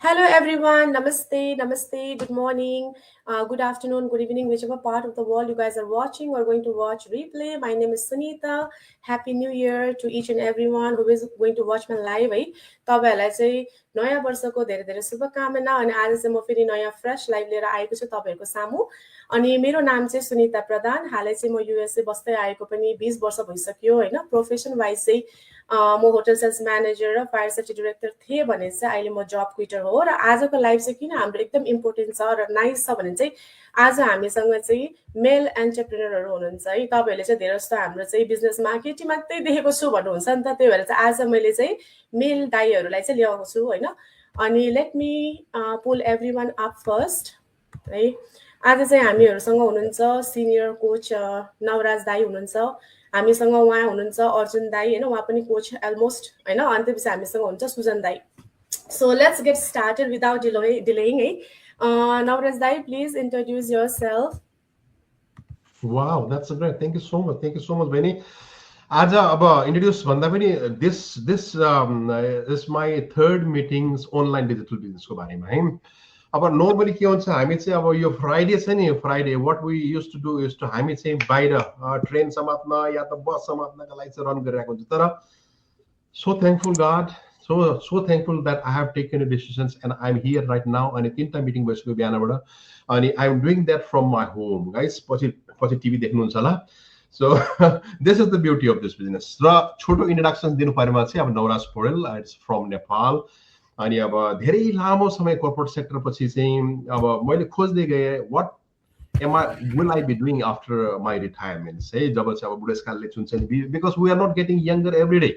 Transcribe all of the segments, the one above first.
Hello everyone, namaste, namaste, good morning, good afternoon, good evening, whichever part of the world you guys are watching or going to watch replay. My name is Sunita. Happy New Year to each and everyone who is going to watch my live है तपाईँहरूलाई चाहिँ नयाँ वर्षको धेरै धेरै शुभकामना अनि आज चाहिँ म फेरि नयाँ फ्रेस लाइभ लिएर आएको छु तपाईँहरूको सामु अनि मेरो नाम चाहिँ सुनिता प्रधान हालै चाहिँ म युएसए बस्दै आएको पनि 20 वर्ष भइसक्यो हैन प्रोफेसन वाइज चाहिँ म होटल सेल्स म्यानेजर र फायर सेफ्टी डिरेक्टर थिएँ भने चाहिँ अहिले म जब क्विटर हो र आजको लाइभ चाहिँ किन हाम्रो एकदम इम्पोर्टेन्ट छ र नाइस छ भने चाहिँ आज हामीसँग चाहिँ मेल एन्टरप्रेनरहरू हुनुहुन्छ है तपाईँहरूले चाहिँ धेरै जस्तो हाम्रो चाहिँ बिजनेसमा केटी मात्रै देखेको छु भन्नुहुन्छ नि त त्यही भएर चाहिँ आज मैले चाहिँ मेल दाईहरूलाई चाहिँ ल्याएको छु होइन अनि लेट मी पुल एभ्री वान अप फर्स्ट है आज चाहिँ हामीहरूसँग हुनुहुन्छ सिनियर कोच नवराज दाई हुनुहुन्छ हामीसँग उहाँ हुनुहुन्छ अर्जुन दाई हैन उहाँ पनि कोच अलमोस्ट हैन अनि त्यसपछि हामीसँग हुन्छ सुजन दाई so let's get started without delaying है नवराज दाई please introduce yourself Wow, that's great. Thank you so much. Thank you so much, Benny. आज अब इन्ट्रोड्युस भन्दा पनि this is my third meetings online digital business को बारेमा है अब नर्मली के हुन्छ हामी चाहिँ अब यो फ्राइडे छ नि Friday what we used to do is to हामी चाहिँ बाहिर ट्रेन समात्न या त बस समात्नका लागि चाहिँ रन गरिरहेको हुन्छ तर so thankful God so thankful that I have taken decisions and I'm here right now अनि तीनटा मिटिङ भइसक्यो बिहानबाट अनि I'm doing that from my home guys पछि टिभी देख्नुहुन्छ होला so this is the beauty of this business र छोटो introduction दिनु परेमा चाहिँ अब नवराज पौडेल इट्स फ्रम नेपाल अनि अब धेरै लामो समय कर्पोरेट सेक्टर पछि चाहिँ अब मैले खोज्दै गए what will I be doing after my retirement है जब चाहिँ अब बुढेसकालले चुन्छ नि because we are not getting younger every day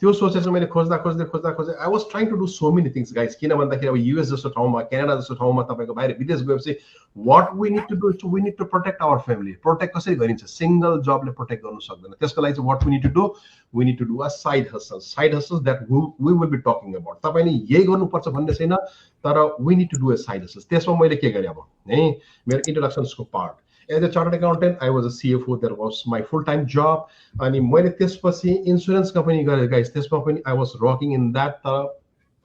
त्यो सोचेर मैले खोज्दा I was trying to do so many things guys किन भन्दाखेरि अब युएस जस्तो ठाउँमा क्यानाडा जस्तो ठाउँमा तपाईँको बाहिर विदेश गएपछि what we need to do we need to protect our family protect कसरी गरिन्छ सिंगल जबले प्रोटेक्ट गर्नु सक्दैन त्यसको लागि चाहिँ what we need to do a side hustle that we will be talking about तपाईँले यही गर्नुपर्छ भन्ने छैन तर we need to do a side hustle त्यसमा मैले के गरेँ अब है मेरो इन्ट्रोडक्सनको part As a chartered accountant, I was a CFO. That was my full-time job. And मैले त्यसपछि insurance company गरेँ guys. त्यसमा पनि I was rocking in that.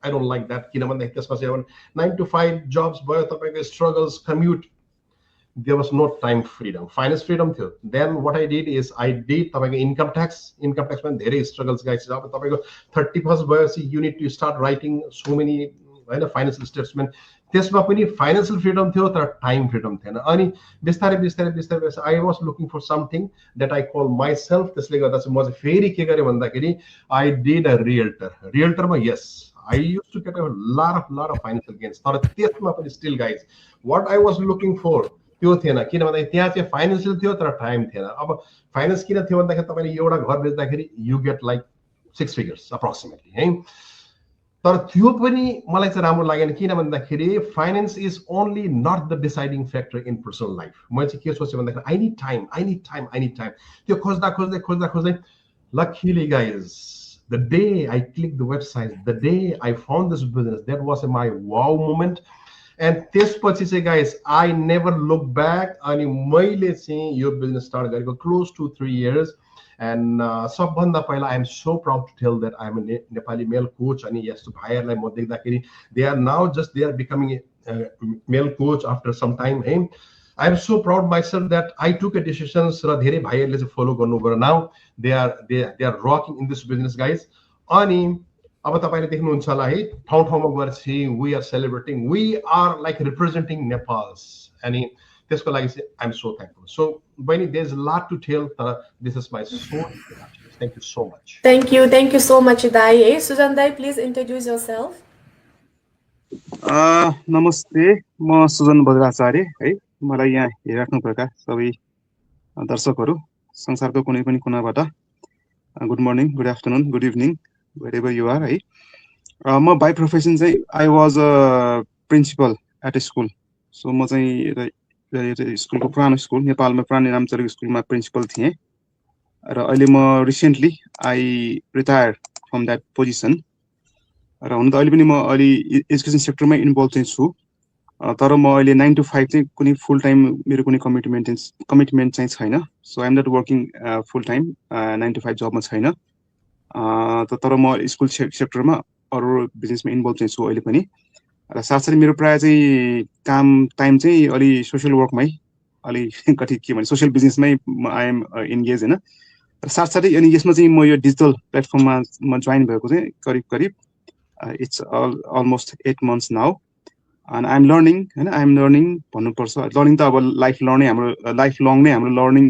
I don't like that. किन भन्दाखेरि त्यसपछि अब 9 to 5 jobs भयो तपाईको struggles commute. There was no time freedom. Finance freedom थियो. Then what I did is I did तपाईको income tax मा धेरै struggles guys. अब तपाईको 31st भएपछि you need to start writing so many हैन फाइनान्शियल स्टेटमेन्ट त्यसमा पनि फाइनान्शियल फ्रिडम थियो तर टाइम फ्रिडम थिएन अनि बिस्तारै I was looking for something that I call myself त्यसले गर्दा चाहिँ म चाहिँ फेरि के गरेँ भन्दाखेरि आई डिड अ रियल्टरमा yes I used to get a lot of financial gains तर त्यसमा पनि still guys what I was looking for त्यो थिएन किन भन्दाखेरि त्यहाँ चाहिँ फाइनान्शियल थियो तर टाइम थिएन अब फाइनान्स किन थियो भन्दाखेरि तपाईँले एउटा घर बेच्दाखेरि you get like 6 figures approximately है तर त्यो पनि मलाई चाहिँ राम्रो लागेन किन भन्दाखेरि finance is only not the deciding factor in personal life म चाहिँ के सोचे भन्दाखेरि आई निड टाइम त्यो खोज्दै luckily guys the day I clicked the website the day I found this business that was my wow moment and त्यसपछि चाहिँ guys I never look back अनि मैले चाहिँ यो बिजनेस स्टार्ट गरेको close to 3 years and सबभन्दा पहिला I am so proud to tell that I am a Nepali male coach अनि यस्तो भाइहरुलाई म देख्दाखेरि they are becoming a male coach after some time hey I am so proud myself that I took a decisions र धेरै भाइहरुले चाहिँ follow गर्नु भयो now they are rocking in this business guys अनि अब तपाईले देख्नुहुन्छ होला है ठाउँमा गएर चाहिँ we are celebrating we are like representing Nepal अनि त्यसको लागि चाहिँ I am so thankful. So, Benny, there's a lot to tell. This is my short introduction. Thank you so much. Thank you so much, Dai. Hey, Sujan Dai, please introduce yourself. नमस्ते म सुजन बज्राचार्य है मलाई यहाँ हेरिराख्नुभएका सबै दर्शकहरू संसारको कुनै पनि कुनाबाट good morning good afternoon good evening wherever you are है म बाई प्रोफेसन चाहिँ I was a principal at a school so म चाहिँ स्कुलको पुरानो स्कुल नेपालमा पुरानो नाम चलेको स्कुलमा प्रिन्सिपल थिएँ र अहिले म recently I retire from that position र हुन त अहिले पनि म अहिले एजुकेसन सेक्टरमै इन्भल्भ चाहिँ छु तर म अहिले 9 to 5 चाहिँ कुनै फुल टाइम मेरो कुनै कमिटमेन्ट चाहिँ छैन so I am not working full time 9 to 5 जबमा छैन तर म स्कुल सेक्टरमा अरू बिजनेसमा इन्भल्भ चाहिँ छु अहिले पनि र साथसाथै मेरो प्राय चाहिँ काम टाइम चाहिँ अलि सोसियल वर्कमै अलि कति के भने सोसियल बिजनेसमै आई एम इन्गेज होइन र साथसाथै अनि यसमा चाहिँ म यो डिजिटल प्लेटफर्ममा म जोइन भएको चाहिँ करिब करिब it's almost 8 months now and I am learning होइन आई एम लर्निङ भन्नुपर्छ लर्निङ त अब लाइफ लङ नै हाम्रो लर्निङ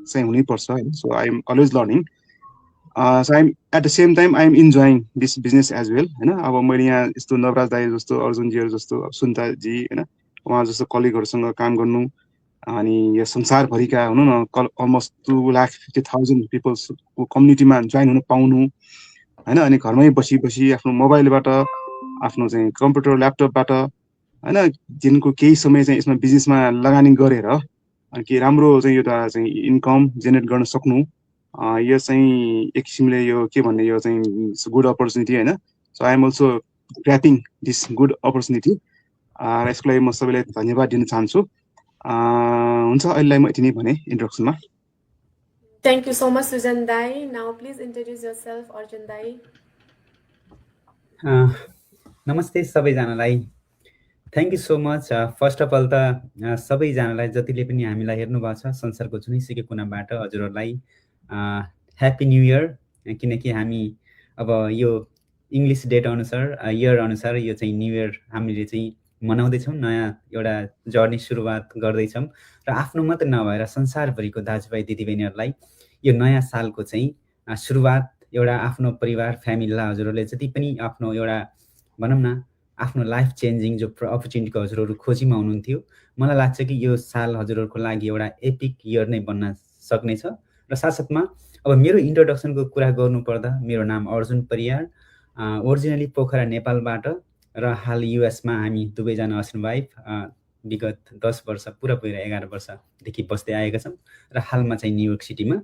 चाहिँ हुनैपर्छ होइन so I am always learning so I am at the same time I am enjoying this business as well होइन अब मैले यहाँ यस्तो नवराज दाई जस्तो अर्जुनजीहरू जस्तो सुन्ताजी होइन उहाँ जस्तो कलिगहरूसँग काम गर्नु अनि यो संसारभरिका हुनु न अलमोस्ट 2,50,000 पिपल्सको कम्युनिटीमा जोइन हुन पाउनु होइन अनि घरमै बसी बसी आफ्नो मोबाइलबाट आफ्नो चाहिँ कम्प्युटर ल्यापटपबाट होइन दिनको केही समय चाहिँ यसमा बिजनेसमा लगानी गरेर अनि के राम्रो चाहिँ एउटा चाहिँ इन्कम जेनेरेट गर्न सक्नु यो चाहिँ एक किसिमले यो के भन्ने यो चाहिँ गुड अपर्च्युनिटी होइन so I am also grappling this good opportunity र यसको लागि म सबैलाई धन्यवाद दिन चाहन्छु हुन्छ अहिलेलाई म यति नै भने इन्ट्रोडक्सनमा Thank you so much, Sujan Dai. Now, please introduce yourself, Arjun Dai. नमस्ते सबैजनालाई thank you so much first of all त सबैजनालाई जतिले पनि हामीलाई हेर्नु भएको छ संसारको जुनैसुकै कुनाबाट हजुरहरूलाई ह्याप्पी न्यू इयर किनकि हामी अब यो इङ्ग्लिस डेट अनुसार इयर अनुसार यो चाहिँ न्यू इयर हामीले चाहिँ मनाउँदैछौँ नयाँ एउटा जर्नी सुरुवात गर्दैछौँ र आफ्नो मात्र नभएर संसारभरिको दाजुभाइ दिदीबहिनीहरूलाई यो नयाँ सालको चाहिँ सुरुवात एउटा आफ्नो परिवार फ्यामिलीलाई हजुरहरूले जति पनि आफ्नो एउटा भनौँ न आफ्नो लाइफ चेन्जिङ जो अपर्च्युनिटीको हजुरहरू खोजीमा हुनुहुन्थ्यो मलाई लाग्छ कि यो साल हजुरहरूको लागि एउटा एपिक इयर नै बन्न सक्नेछ र साथसाथमा अब मेरो इन्ट्रोडक्सनको कुरा गर्नुपर्दा मेरो नाम अर्जुन परियार ओरिजिनली पोखरा नेपालबाट र हाल युएसमा हामी दुवैजना हस्बेन्ड वाइफ विगत 10 वर्ष पुरा 11 वर्षदेखि बस्दै आएका छौँ र हालमा चाहिँ न्युयोर्क सिटीमा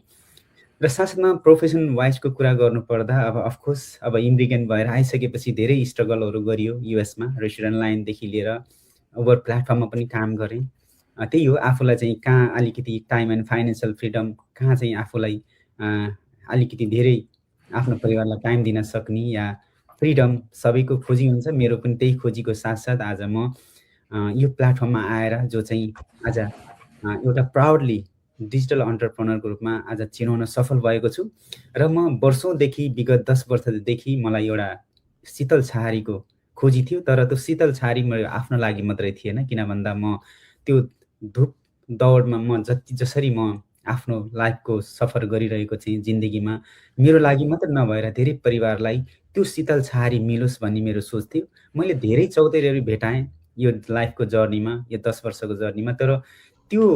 र साथसाथमा प्रोफेसन वाइजको कुरा गर्नुपर्दा अब अफकोर्स अब इमिग्रेन्ट भएर आइसकेपछि धेरै स्ट्रगलहरू गरियो युएसमा रेस्टुरेन्ट लाइनदेखि लिएर ओभर प्लेटफर्ममा पनि काम गरेँ त्यही हो आफूलाई चाहिँ कहाँ अलिकति टाइम एन्ड फाइनेन्सियल फ्रिडम कहाँ चाहिँ आफूलाई अलिकति धेरै आफ्नो परिवारलाई टाइम दिन सक्ने या फ्रिडम सबैको खोजी हुन्छ मेरो पनि त्यही खोजीको साथसाथ आज म यो प्लेटफर्ममा आएर जो चाहिँ आज एउटा प्राउडली डिजिटल एन्टरप्रेन्योरको रूपमा आज चिनाउन सफल भएको छु र म वर्षौँदेखि विगत 10 वर्षदेखि मलाई एउटा शीतल छहारीको खोजी थियो तर त्यो शीतल छहारी मेरो आफ्नो लागि मात्रै थिएन किन भन्दा म त्यो धुप दौडमा म जसरी म आफ्नो लाइफको सफर गरिरहेको चाहिँ जिन्दगीमा मेरो लागि मात्र नभएर धेरै परिवारलाई त्यो शीतल छहारी मिलोस् भन्ने मेरो सोच थियो मैले धेरै चौतरीहरू भेटाएँ यो लाइफको जर्नीमा यो 10 वर्षको जर्नीमा तर त्यो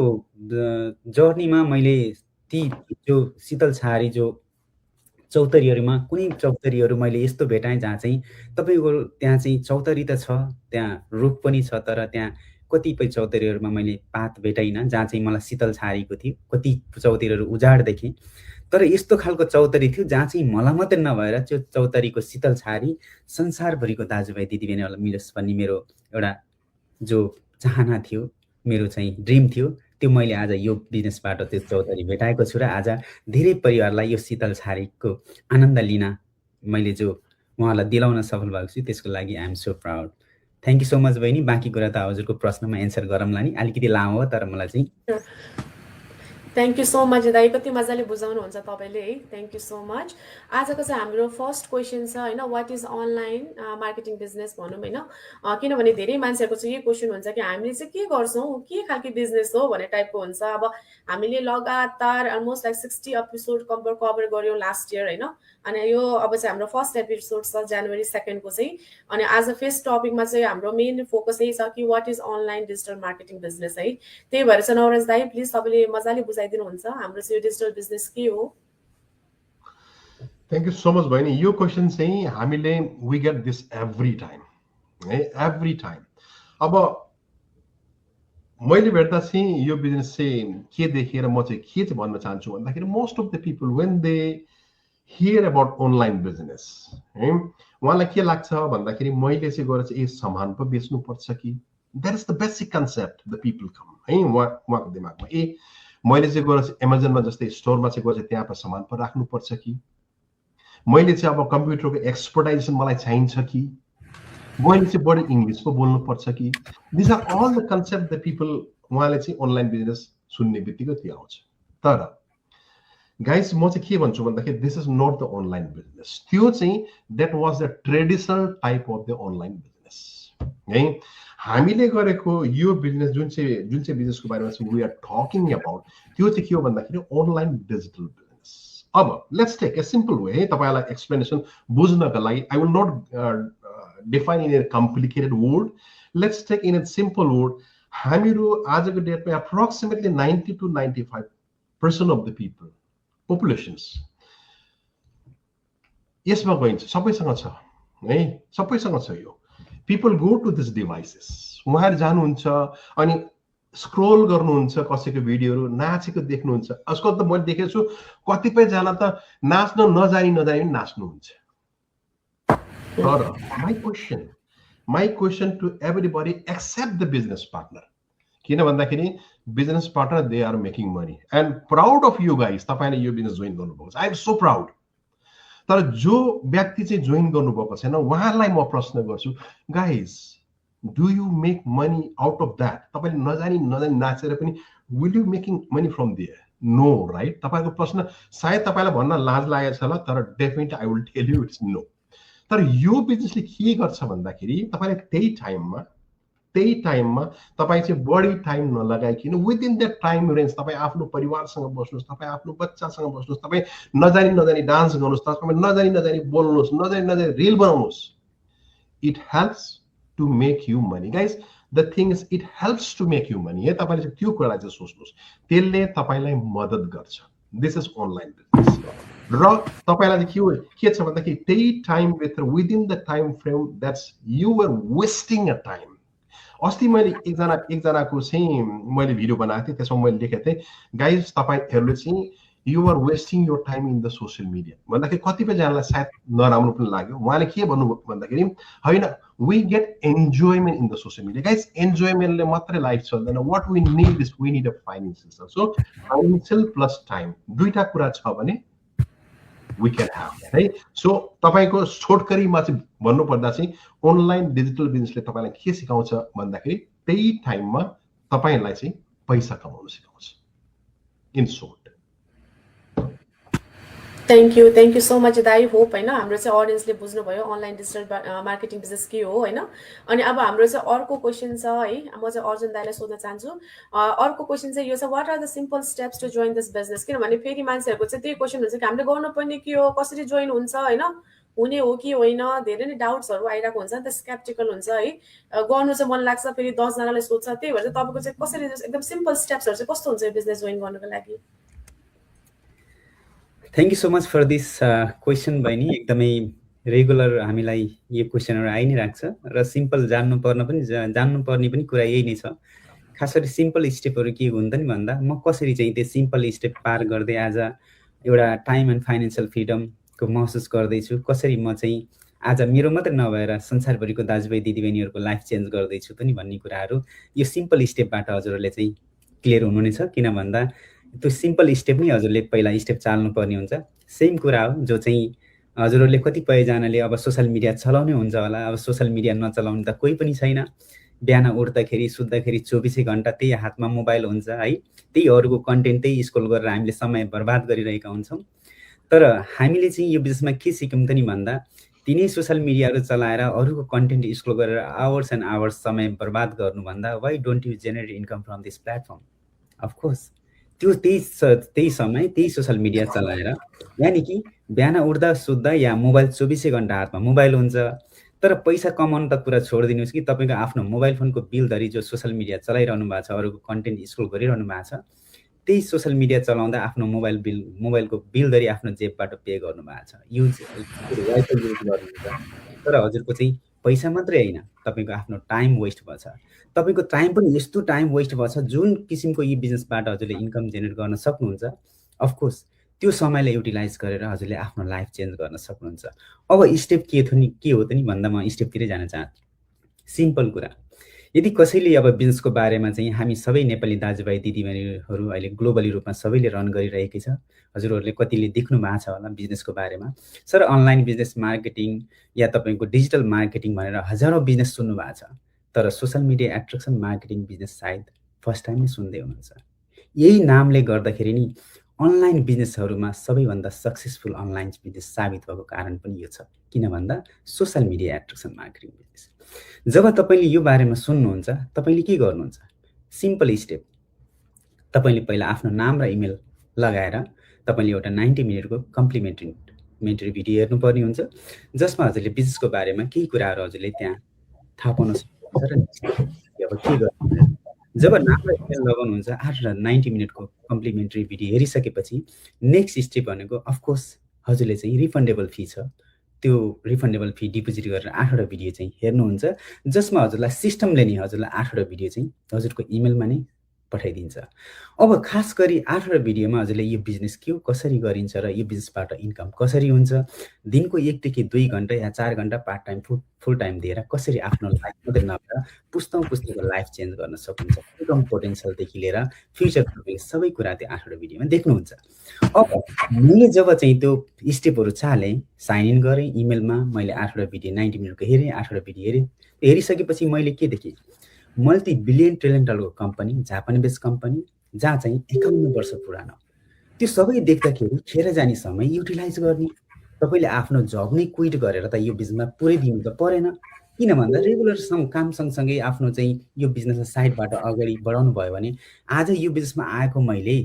जर्नीमा मैले ती जो शीतल छहारी जो चौतरीहरूमा कुनै चौतरीहरू मैले यस्तो भेटाएँ जहाँ चाहिँ तपाईँको त्यहाँ चाहिँ चौतरी त छ त्यहाँ रुख पनि छ तर त्यहाँ कतिपय चौतरीहरूमा मैले पात भेटाइनँ जहाँ चाहिँ मलाई शीतल छहारीको थियो कति चौतरीहरू उजाड देखेँ तर यस्तो खालको चौतरी थियो जहाँ चाहिँ मलाई मात्रै नभएर त्यो चौतरीको शीतल छहारी संसारभरिको दाजुभाइ दिदीबहिनीहरूलाई मिलोस् भन्ने मेरो एउटा जो चाहना थियो मेरो चाहिँ ड्रिम थियो त्यो मैले आज यो बिजनेसबाट त्यो चौतरी भेटाएको छु र आज धेरै परिवारलाई यो शीतल छहारीको आनन्द लिन मैले जो उहाँलाई दिलाउन सफल भएको छु त्यसको लागि I am so proud thank you so much बहिनी बाँकी कुरा त हजुरको प्रश्नमा एन्सर गरौँला नि अलिकति लामो हो तर मलाई चाहिँ थ्याङ्क यू सो मच दाइ कति मजाले बुझाउनुहुन्छ तपाईँले है थ्याङ्क यू सो मच आजको चाहिँ हाम्रो फर्स्ट क्वेसन छ होइन what is online marketing business भनौँ होइन किनभने धेरै मान्छेहरूको चाहिँ यही क्वेसन हुन्छ कि हामीले चाहिँ के गर्छौँ के खालको बिजनेस हो भन्ने टाइपको हुन्छ अब हामीले लगातार अलमोस्ट लाइक 60 एपिसोड कभर गऱ्यौँ लास्ट इयर होइन अनि यो अब चाहिँ हाम्रो फर्स्ट एपिसोड छ जनवरी 2 को चाहिँ अनि आज फर्स्ट टपिकमा चाहिँ हाम्रो मेन फोकस यही छ कि what is online digital marketing business है त्यही भएर चाहिँ नवराज दाइ प्लिज तपाईँले मजाले बुझाइदिनुहुन्छ हाम्रो चाहिँ डिजिटल बिजनेस के हो थ्याङ्क यू सो मच बहिनी यो क्वेसन चाहिँ हामीले we get this every time है एभ्री टाइम अब मैले भेट्दा चाहिँ यो बिजनेस चाहिँ के देखेर म चाहिँ के चाहिँ भन्न चाहन्छु भन्दाखेरि most of the people when they hear about online business है उहाँलाई के लाग्छ भन्दाखेरि मैले चाहिँ गएर चाहिँ सामान पो बेच्नुपर्छ कि that is the basic concept the people come है उहाँको दिमागमा मैले चाहिँ गएर चाहिँ एमाजोनमा जस्तै स्टोरमा चाहिँ गएर चाहिँ त्यहाँ सामान पो राख्नुपर्छ कि मैले चाहिँ अब कम्प्युटरको एक्सपर्टाइजेसन मलाई चाहिन्छ कि मैले चाहिँ बढी इङ्ग्लिस पो बोल्नु पर्छ कि this are all the concept the people उहाँले चाहिँ अनलाइन बिजनेस सुन्ने बित्तिकै त्यो आउँछ। तर गाइस म चाहिँ के भन्छु भन्दाखेरि this is not the online business, त्यो चाहिँ that was the traditional type of the online business है। हामीले गरेको यो बिजनेस जुन चाहिँ बिजनेसको बारेमा चाहिँ वी आर टकिङ अबाउट त्यो चाहिँ के हो भन्दाखेरि अनलाइन डिजिटल बिजनेस। अब let's take a simple way है तपाईँलाई एक्सप्लेनेसन बुझ्नका लागि। I will not define in a complicated word, let's take in a simple word. हामीहरू आजको date approximately 90 to 95% of the people populations यसमा गइन्छ, सबैसँग छ है, सबैसँग छ यो। People go to this devices, उहाँहरू जानुहुन्छ अनि स्क्रोल गर्नुहुन्छ कसैको भिडियोहरू, नाचेको देख्नुहुन्छ। आजकल त मैले देखेको छु कतिपयजना त नाच्न नजानी पनि नाच्नुहुन्छ। तर my question to everybody except the business partner, किन भन्दाखेरि business partner they are making money and proud of you guys, तपाईँले यो बिजनेस जोइन गर्नुभएको छ, आई एम सो प्राउड। तर जो व्यक्ति चाहिँ जोइन गर्नुभएको छैन उहाँलाई म प्रश्न गर्छु, guys do you make money out of that? तपाईँले नजानी नाचेर पनि will you making money from there? No, right? तपाईँको प्रश्न सायद तपाईँलाई भन्न लाज लागेको छ होला, तर definitely I will tell you it's no. तर यो बिजनेसले के गर्छ भन्दाखेरि तपाईँले त्यही टाइममा तपाईँ चाहिँ बढी टाइम नलगाइकन विदिन द टाइम रेन्ज तपाईँ आफ्नो परिवारसँग बस्नुहोस्, तपाईँ आफ्नो बच्चासँग बस्नुहोस्, तपाईँ नजानी डान्स गर्नुहोस्, तपाईँ नजानी बोल्नुहोस्, नजानी रिल बनाउनुहोस्। It helps to make you money guys. The thing is it helps to make you money है। तपाईँले चाहिँ त्यो कुरा चाहिँ सोच्नुहोस्, त्यसले तपाईँलाई मद्दत गर्छ। This is online business. र तपाईँलाई चाहिँ के छ भन्दाखेरि त्यही टाइमभित्र within the time frame that's you are wasting a time. अस्ति मैले एकजनाको चाहिँ मैले भिडियो बनाएको थिएँ, त्यसमा मैले लेखेको थिएँ गाइज तपाईँहरूले चाहिँ you are wasting your time in the social media भन्दाखेरि कतिपयजनालाई सायद नराम्रो पनि लाग्यो। उहाँले के भन्नुभयो भन्दाखेरि होइन, we get enjoyment in the social media. Guys एन्जोयमेन्टले मात्रै लाइफ चल्दैन, what we need is we need a financial. So financial plus time दुईटा कुरा छ भने we can have that, है। सो तपाईको छोटकरीमा चाहिँ भन्नुपर्दा चाहिँ अनलाइन डिजिटल बिजनेसले तपाईलाई के सिकाउँछ भन्दाखेरि त्यही टाइममा तपाईलाई चाहिँ पैसा कमाउन सिकाउँछ in short. Thank you so much दाई। होप होइन हाम्रो चाहिँ अडियन्सले बुझ्नुभयो अनलाइन डिजिटल मार्केटिङ बिजनेस के हो होइन। अनि अब हाम्रो चाहिँ अर्को क्वेसन छ है, म चाहिँ अर्जुन दाईलाई सोध्न चाहन्छु। अर्को क्वेसन चाहिँ यो छ, what are the simple steps to join this business? किनभने फेरि मान्छेहरूको चाहिँ त्यही क्वेसन हुन्छ कि हामीले गर्नुपर्ने के हो, कसरी जोइन हुन्छ होइन, हुने हो कि होइन, धेरै नै डाउट्सहरू आइरहेको हुन्छ नि त, स्केप्टिकल हुन्छ है, गर्नु चाहिँ मन लाग्छ, फेरि 10 जनाले सोध्छ। त्यही भएर चाहिँ तपाईँको चाहिँ कसरी एकदम सिम्पल स्टेप्सहरू चाहिँ कस्तो हुन्छ यो बिजनेस जोइन गर्नको लागि? Thank you so much for this question बहिनी। एकदमै रेगुलर हामीलाई यो क्वेसनहरू आइ नै राख्छ र सिम्पल जान्नुपर्ने पनि कुरा यही नै छ। खास गरी सिम्पल स्टेपहरू के हुन्छ नि भन्दा म कसरी चाहिँ त्यो सिम्पल स्टेप पार गर्दै आज एउटा टाइम एन्ड फाइनेन्सियल फ्रिडमको महसुस गर्दैछु, कसरी म चाहिँ आज मेरो मात्रै नभएर संसारभरिको दाजुभाइ दिदीबहिनीहरूको लाइफ चेन्ज गर्दैछु पनि भन्ने कुराहरू यो सिम्पल स्टेपबाट हजुरहरूले चाहिँ क्लियर हुनु नै छ। किन भन्दा त्यो सिम्पल स्टेप नै हजुरले पहिला स्टेप चाल्नुपर्ने हुन्छ। सेम कुरा हो जो चाहिँ हजुरहरूले कतिपयजनाले अब सोसियल मिडिया चलाउने हुन्छ होला, अब सोसियल मिडिया नचलाउने त कोही पनि छैन। बिहान उठ्दाखेरि सुत्दाखेरि 24 घन्टा त्यही हातमा मोबाइल हुन्छ है, त्यही अरूको कन्टेन्ट त्यही स्क्रोल गरेर हामीले समय बर्बाद गरिरहेका हुन्छौँ। तर हामीले चाहिँ यो बिजनेसमा के सिक्यौँ त नि भन्दा तिनै सोसियल मिडियाहरू चलाएर अरूको कन्टेन्ट स्क्रोल गरेर आवर्स एन्ड आवर्स समय बर्बाद गर्नुभन्दा why don't you generate income from this platform? Of course त्यो त्यही समय त्यही सोसियल मिडिया चलाएर, यानि कि बिहान उठ्दा सुत्दा या मोबाइल 24 घन्टा हातमा मोबाइल हुन्छ, तर पैसा कमाउनु त कुरा छोडिदिनुहोस् कि तपाईँको आफ्नो मोबाइल फोनको बिलधरि जो सोसियल मिडिया चलाइरहनु भएको छ, अरूको कन्टेन्ट स्क्रोल गरिरहनु भएको छ, त्यही सोसियल मिडिया चलाउँदा आफ्नो मोबाइलको बिलधरि आफ्नो जेबबाट पे गर्नु भएको छ, युज गर्नुहुन्छ। तर हजुरको चाहिँ पैसा मात्रै होइन, तपाईँको आफ्नो टाइम वेस्ट भएछ। तपाईँको टाइम पनि यस्तो टाइम वेस्ट भएछ जुन किसिमको यी बिजनेसबाट हजुरले इन्कम जेनेरेट गर्न सक्नुहुन्छ। अफकोर्स त्यो समयलाई युटिलाइज गरेर हजुरले आफ्नो लाइफ चेन्ज गर्न सक्नुहुन्छ। अब स्टेप के हो त नि भन्दा म स्टेपतिरै जान चाहन्छु। सिम्पल कुरा, यदि कसैले अब बिजनेसको बारेमा चाहिँ हामी सबै नेपाली दाजुभाइ दिदीबहिनीहरू अहिले ग्लोबली रूपमा सबैले रन गरिरहेकै छ। हजुरहरूले कतिले देख्नु भएको छ होला बिजनेसको बारेमा। सर अनलाइन बिजनेस मार्केटिङ या तपाईँको डिजिटल मार्केटिङ भनेर हजारौँ बिजनेस सुन्नु भएको छ, तर social media attraction marketing business सायद फर्स्ट टाइम नै सुन्दै हुनुहुन्छ। यही नामले गर्दाखेरि नि अनलाइन बिजनेसहरूमा सबैभन्दा सक्सेसफुल अनलाइन बिजनेस साबित भएको कारण पनि यो छ, किन भन्दा social media attraction marketing business. जब तपाईँले यो बारेमा सुन्नुहुन्छ तपाईँले के गर्नुहुन्छ? सिम्पल स्टेप, तपाईँले पहिला आफ्नो नाम र इमेल लगाएर तपाईँले एउटा 90 मिनटको कम्प्लिमेन्ट्री भिडियो हेर्नुपर्ने हुन्छ, जसमा हजुरले बिजनेसको बारेमा केही कुराहरू हजुरले त्यहाँ थाहा पाउन सक्नुहुन्छ र अब के गर्नुहुन्छ। जब नाम र इमेल लगाउनुहुन्छ 8 र 90 मिनटको कम्प्लिमेन्ट्री भिडियो हेरिसकेपछि नेक्स्ट स्टेप भनेको अफकोर्स हजुरले चाहिँ रिफन्डेबल फी छ, त्यो रिफन्डेबल फी डिपोजिट गरेर 8वटा भिडियो चाहिँ हेर्नुहुन्छ, जसमा हजुरलाई सिस्टमले नि हजुरलाई 8वटा भिडियो चाहिँ हजुरको इमेलमा नै पठाइदिन्छ। अब खास गरी 8वटा भिडियोमा हजुरले यो बिजनेस के हो, कसरी गरिन्छ र यो बिजनेसबाट इन्कम कसरी हुन्छ, दिनको 1 देखि 2 घण्टा या 4 घण्टा पार्ट टाइम फुल टाइम दिएर कसरी आफ्नो लाइफ मात्रै नभएर पुस्ताको लाइफ चेन्ज गर्न सक्नुहुन्छ, इन्कम पोटेन्सियलदेखि लिएर फ्युचर तपाईँले सबै कुरा त्यो 8वटा भिडियोमा देख्नुहुन्छ। अब मैले जब चाहिँ त्यो स्टेपहरू चालेँ, साइन इन गरेँ इमेलमा, मैले 8वटा भिडियो 90 मिनटको हेरेँ, 8वटा भिडियो हेरेँ, हेरिसकेपछि मैले के देखेँ, मल्टी बिलियन ट्रिलियन कम्पनी, जापानी बेस्ड कम्पनी, जहाँ चाहिँ 51 वर्ष पुरानो, त्यो सबै देख्दाखेरि खेर जाने समय युटिलाइज गर्ने। तपाईँले आफ्नो जब नै क्विट गरेर त यो बिजनेसमा पुरै दिनु त परेन, किन भन्दा रेगुलर काम सँगसँगै आफ्नो चाहिँ यो बिजनेस साइडबाट अगाडि बढाउनु भयो भने आज यो बिजनेसमा आएको मैले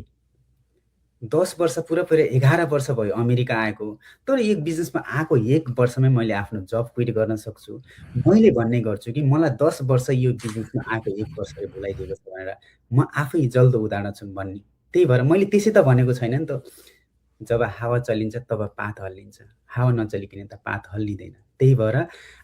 10 वर्ष पुरा 11 वर्ष भयो अमेरिका आएको, तर एक बिजनेसमा आएको 1 वर्षमै मैले आफ्नो जब क्विट गर्न सक्छु। मैले भन्ने गर्छु कि मलाई 10 वर्ष यो बिजनेसमा आएको 1 वर्षले भुलाइदिएको छ भनेर म आफै जल्दो उदाहरण छु भन्ने। त्यही भएर मैले त्यसै त भनेको छैन नि त, जब हावा चलिन्छ तब पात हल्लिन्छ, हावा नचलिकन त पात हल्लिँदैन। त्यही भएर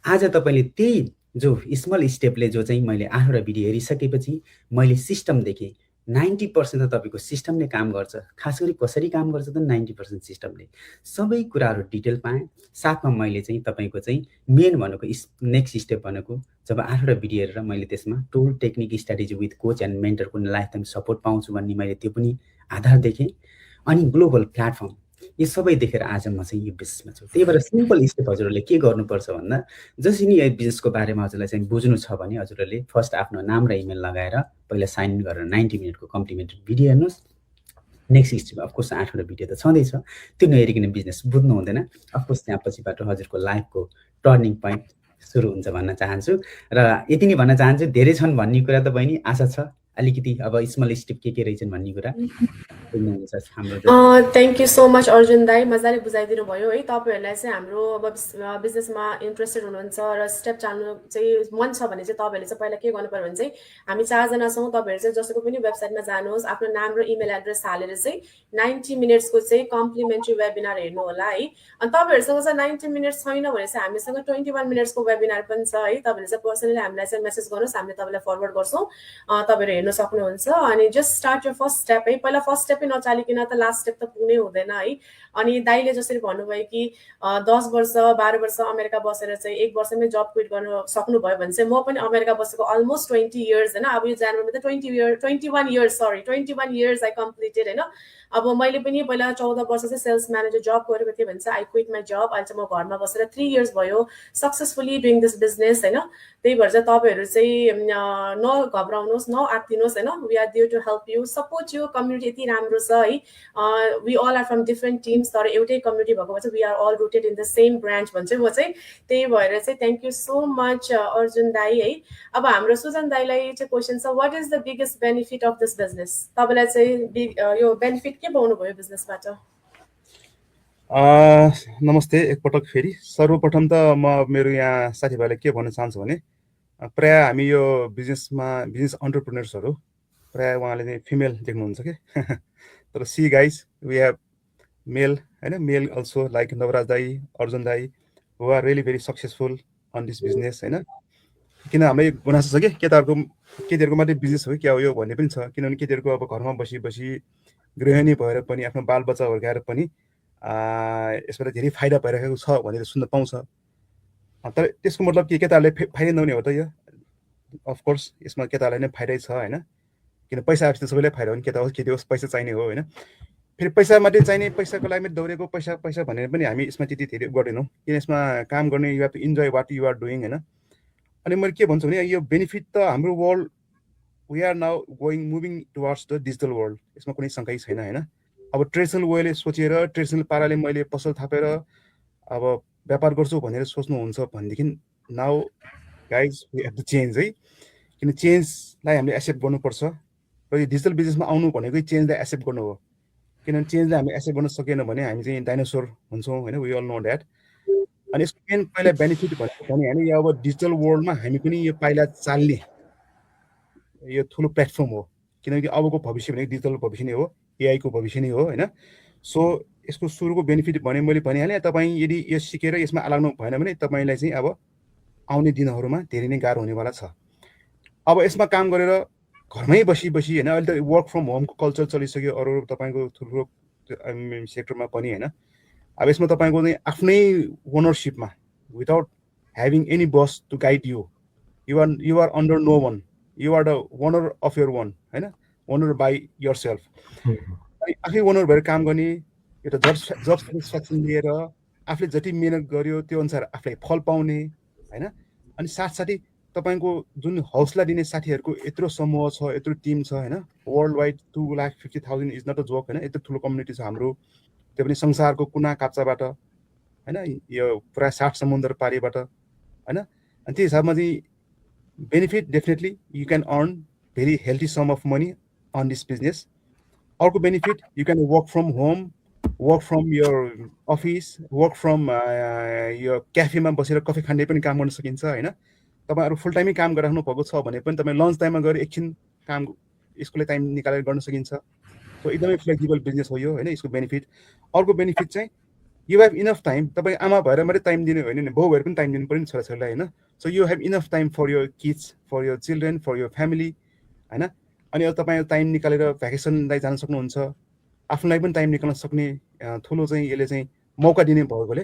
आज तपाईँले त्यही जो स्मल स्टेपले जो चाहिँ मैले 8वटा भिडियो हेरिसकेपछि मैले सिस्टम देखेँ, 90% त तपाईँको सिस्टमले काम गर्छ। खास गरी कसरी काम गर्छ त 90% सिस्टमले, सबै कुराहरू डिटेल पाएँ। साथमा मैले चाहिँ तपाईँको चाहिँ मेन भनेको नेक्स्ट स्टेप भनेको जब 8वटा भिडियो हेरेर मैले त्यसमा tool technique strategy with coach and मेन्टरको लाइफ टाइम सपोर्ट पाउँछु भन्ने मैले त्यो पनि आधार देखेँ। अनि ग्लोबल प्लेटफर्म, यो सबै देखेर आज म चाहिँ यो बिजनेसमा छु। त्यही भएर सिम्पल स्टेप हजुरहरूले के गर्नुपर्छ भन्दा, जसरी नि यो बिजनेसको बारेमा हजुरलाई चाहिँ बुझ्नु छ भने हजुरहरूले फर्स्ट आफ्नो नाम र इमेल लगाएर पहिला साइन इन गरेर 90 मिनटको कम्प्लिमेन्ट्री भिडियो हेर्नुहोस्। नेक्स्ट स्टेप अफकोर्स 8वटा भिडियो त छँदैछ, त्यो नहेरिकन बिजनेस बुझ्नु हुँदैन। अफकोर्स त्यहाँ पछिबाट हजुरको लाइफको टर्निङ पोइन्ट सुरु हुन्छ भन्न चाहन्छु। र यति नै भन्न चाहन्छु, धेरै छन् भन्ने कुरा त बहिनी आशा छ, अलिकति अब स्मल स्टेप के रहेछन् भन्ने कुरा हाम्रो। Thank you so much Arjun दाई, मजाले बुझाइदिनु भयो है। तपाईँहरूलाई चाहिँ हाम्रो अब बिजनेसमा इन्ट्रेस्टेड हुनुहुन्छ र स्टेप चाल्नु चाहिँ मन छ भने चाहिँ तपाईँहरूले चाहिँ पहिला के गर्नु पर्यो भने चाहिँ हामी 4 जना छौँ, तपाईँहरू चाहिँ जसको पनि वेबसाइटमा जानुहोस्, आफ्नो नाम र इमेल एड्रेस हालेर चाहिँ 90 मिनट्सको चाहिँ कम्प्लिमेन्ट्री वेबिनार हेर्नु होला है। अनि तपाईँहरूसँग चाहिँ 90 मिनट्स छैन भने चाहिँ हामीसँग 21 मिनट्सको वेबिनार पनि छ है। तपाईँहरूले चाहिँ पर्सनली हामीलाई चाहिँ मेसेज गर्नुहोस्, हामीले तपाईँलाई फरवर्ड गर्छौँ, तपाईँहरू हेर्न सक्नुहुन्छ। अनि जस्ट स्टार्ट यो फर्स्ट स्टेप है, पहिला फर्स्ट स्टेपै नचालिकन त लास्ट स्टेप त पुग्नै हुँदैन है। अनि दाइले जसरी भन्नुभयो कि 10 वर्ष 12 वर्ष अमेरिका बसेर चाहिँ 1 वर्षमै जब क्विट गर्न सक्नुभयो भने चाहिँ म पनि अमेरिका बसेको अलमोस्ट 20 इयर्स होइन, अब यो जनवरीमा त 21 इयर्स आई कम्प्लिटेड होइन। अब मैले पनि पहिला 14 वर्ष चाहिँ सेल्स म्यानेजर जब गरेको थिएँ भने चाहिँ आई क्विट माई जब, अहिले चाहिँ म घरमा बसेर 3 इयर्स भयो सक्सेसफुली डुइङ दिस बिजनेस होइन। त्यही भएर चाहिँ तपाईँहरू चाहिँ नघबराउनुहोस्, नआत्तिनुहोस् होइन। We are there to help you, support you. Community यति राम्रो छ है, we all are from different teams, तर एउटै कम्युनिटी भएको भए चाहिँ we are all rooted in the same branch भन्छु म चाहिँ। त्यही भएर चाहिँ thank you so much Arjun दाई है। अब हाम्रो सुजन दाईलाई चाहिँ क्वेसन छ, what is the biggest benefit of this business? तपाईँलाई चाहिँ यो बेनिफिट के पाउनुभयो बिजनेसबाट? नमस्ते एकपटक फेरि। सर्वप्रथम त म मेरो यहाँ साथीभाइलाई के भन्न चाहन्छु भने, प्रायः हामी यो बिजनेस अन्टरप्रेन्योर्सहरू प्रायः उहाँले चाहिँ फिमेल देख्नुहुन्छ कि तर see guys we have male होइन, मेल अल्सो लाइक नवराज दाई, अर्जुन दाई, who are really very successful on this business होइन। किन हाम्रो गुनासो छ कि केटीहरूको मात्रै बिजनेस हो कि क्या हो यो भन्ने पनि छ, किनभने केटीहरूको अब घरमा बसी गृहिणी भएर पनि आफ्नो बालबच्चा हुर्काएर पनि यसबाट धेरै फाइदा भइरहेको छ भनेर सुन्न पाउँछ। तर त्यसको मतलब के केटाहरूले फाइदा नहुने हो त? यो अफकोर्स यसमा केटालाई नै फाइदै छ होइन, किन पैसा आएपछि त सबैलाई फाइदा हो नि, केटा होस् केटी होस् पैसा चाहिने हो होइन। फेरि पैसा मात्रै चाहिने, पैसाको लागि मात्रै दौडेको, पैसा पैसा भनेर पनि हामी यसमा त्यति धेरै गर्दैनौँ, किन यसमा काम गर्ने you have to enjoy what you are doing होइन। अनि मैले के भन्छु भने यो बेनिफिट त हाम्रो world we are now moving towards the digital world, यसमा कुनै शङ्कै छैन होइन। अब ट्रेडिसनल वेले सोचेर ट्रेडिसनल पाराले मैले पसल थापेर अब व्यापार गर्छु भनेर सोच्नुहुन्छ भनेदेखि now guys we have to change है, किन चेन्जलाई हामीले एक्सेप्ट गर्नुपर्छ र यो डिजिटल बिजनेसमा आउनु भनेकै चेन्जलाई एक्सेप्ट गर्नु हो, किनभने चेन्जलाई हामी एक्सेप्ट गर्न सकेन भने हामी चाहिँ डाइनोसर हुन्छौँ होइन, वी अल नो द्याट। अनि यसको मेन पहिला बेनिफिट भनेको भने होइन यो अब डिजिटल वर्ल्डमा हामी पनि यो पाइला चाल्ने यो ठुलो प्लेटफर्म हो, किनकि अबको भविष्य भनेको डिजिटल भविष्य नै हो, एआईको भविष्य नै हो होइन। सो यसको सुरुको बेनिफिट भने मैले भनिहालेँ, तपाईँ यदि यो सिकेर यसमा लाग्नु भएन भने तपाईँलाई चाहिँ अब आउने दिनहरूमा धेरै नै गाह्रो हुनेवाला छ। अब यसमा काम गरेर घरमै बसी होइन, अहिले त वर्क फ्रम होमको कल्चर चलिसक्यो अरू तपाईँको ठुलो सेक्टरमा पनि होइन। अब यसमा तपाईँको चाहिँ आफ्नै ओनरसिपमा without having any boss to guide you, you are under no one, you are the owner of your one होइन, ओनर बाई यर सेल्फ। अनि आफै ओनर भएर काम गर्ने, एउटा जब सेटिस्फ्याक्सन लिएर आफूले जति मिहिनेत गर्यो त्यो अनुसार आफूलाई फल पाउने होइन। अनि साथसाथै तपाईँको जुन हौसला दिने साथीहरूको यत्रो समूह छ, यत्रो टिम छ होइन, world wide 2,50,000 is not a joke होइन, यत्रो ठुलो कम्युनिटी छ हाम्रो, त्यो पनि संसारको कुना काप्चाबाट होइन, यो पुरा 60 समुद्र पारीबाट होइन। अनि त्यो हिसाबमा चाहिँ benefit definitely you can earn very healthy sum of money on this business. अर्को benefit you can work from home, work from your office, work from यो क्याफेमा बसेर कफी खाँदै पनि काम गर्न सकिन्छ होइन। तपाईँहरू फुल टाइमै काम गरिराख्नु भएको छ भने पनि तपाईँ लन्च टाइममा गएर एकछिन काम यसको लागि टाइम निकालेर गर्न सकिन्छ। सो एकदमै फ्लेक्सिबल बिजनेस हो यो होइन, यसको बेनिफिट। अर्को बेनिफिट चाहिँ यु हेभ इनफ टाइम, तपाईँ आमा भएर मात्रै टाइम दिने होइन नि, बाउ भएर पनि टाइम दिनु पऱ्यो नि छोराछोरीलाई होइन। So you have enough time for your kids, for your children, for your family होइन। अनि अब तपाईँ टाइम निकालेर भ्याकेसनलाई जान सक्नुहुन्छ, आफ्नोलाई पनि टाइम निकाल्न सक्ने ठुलो चाहिँ यसले चाहिँ मौका दिने भएकोले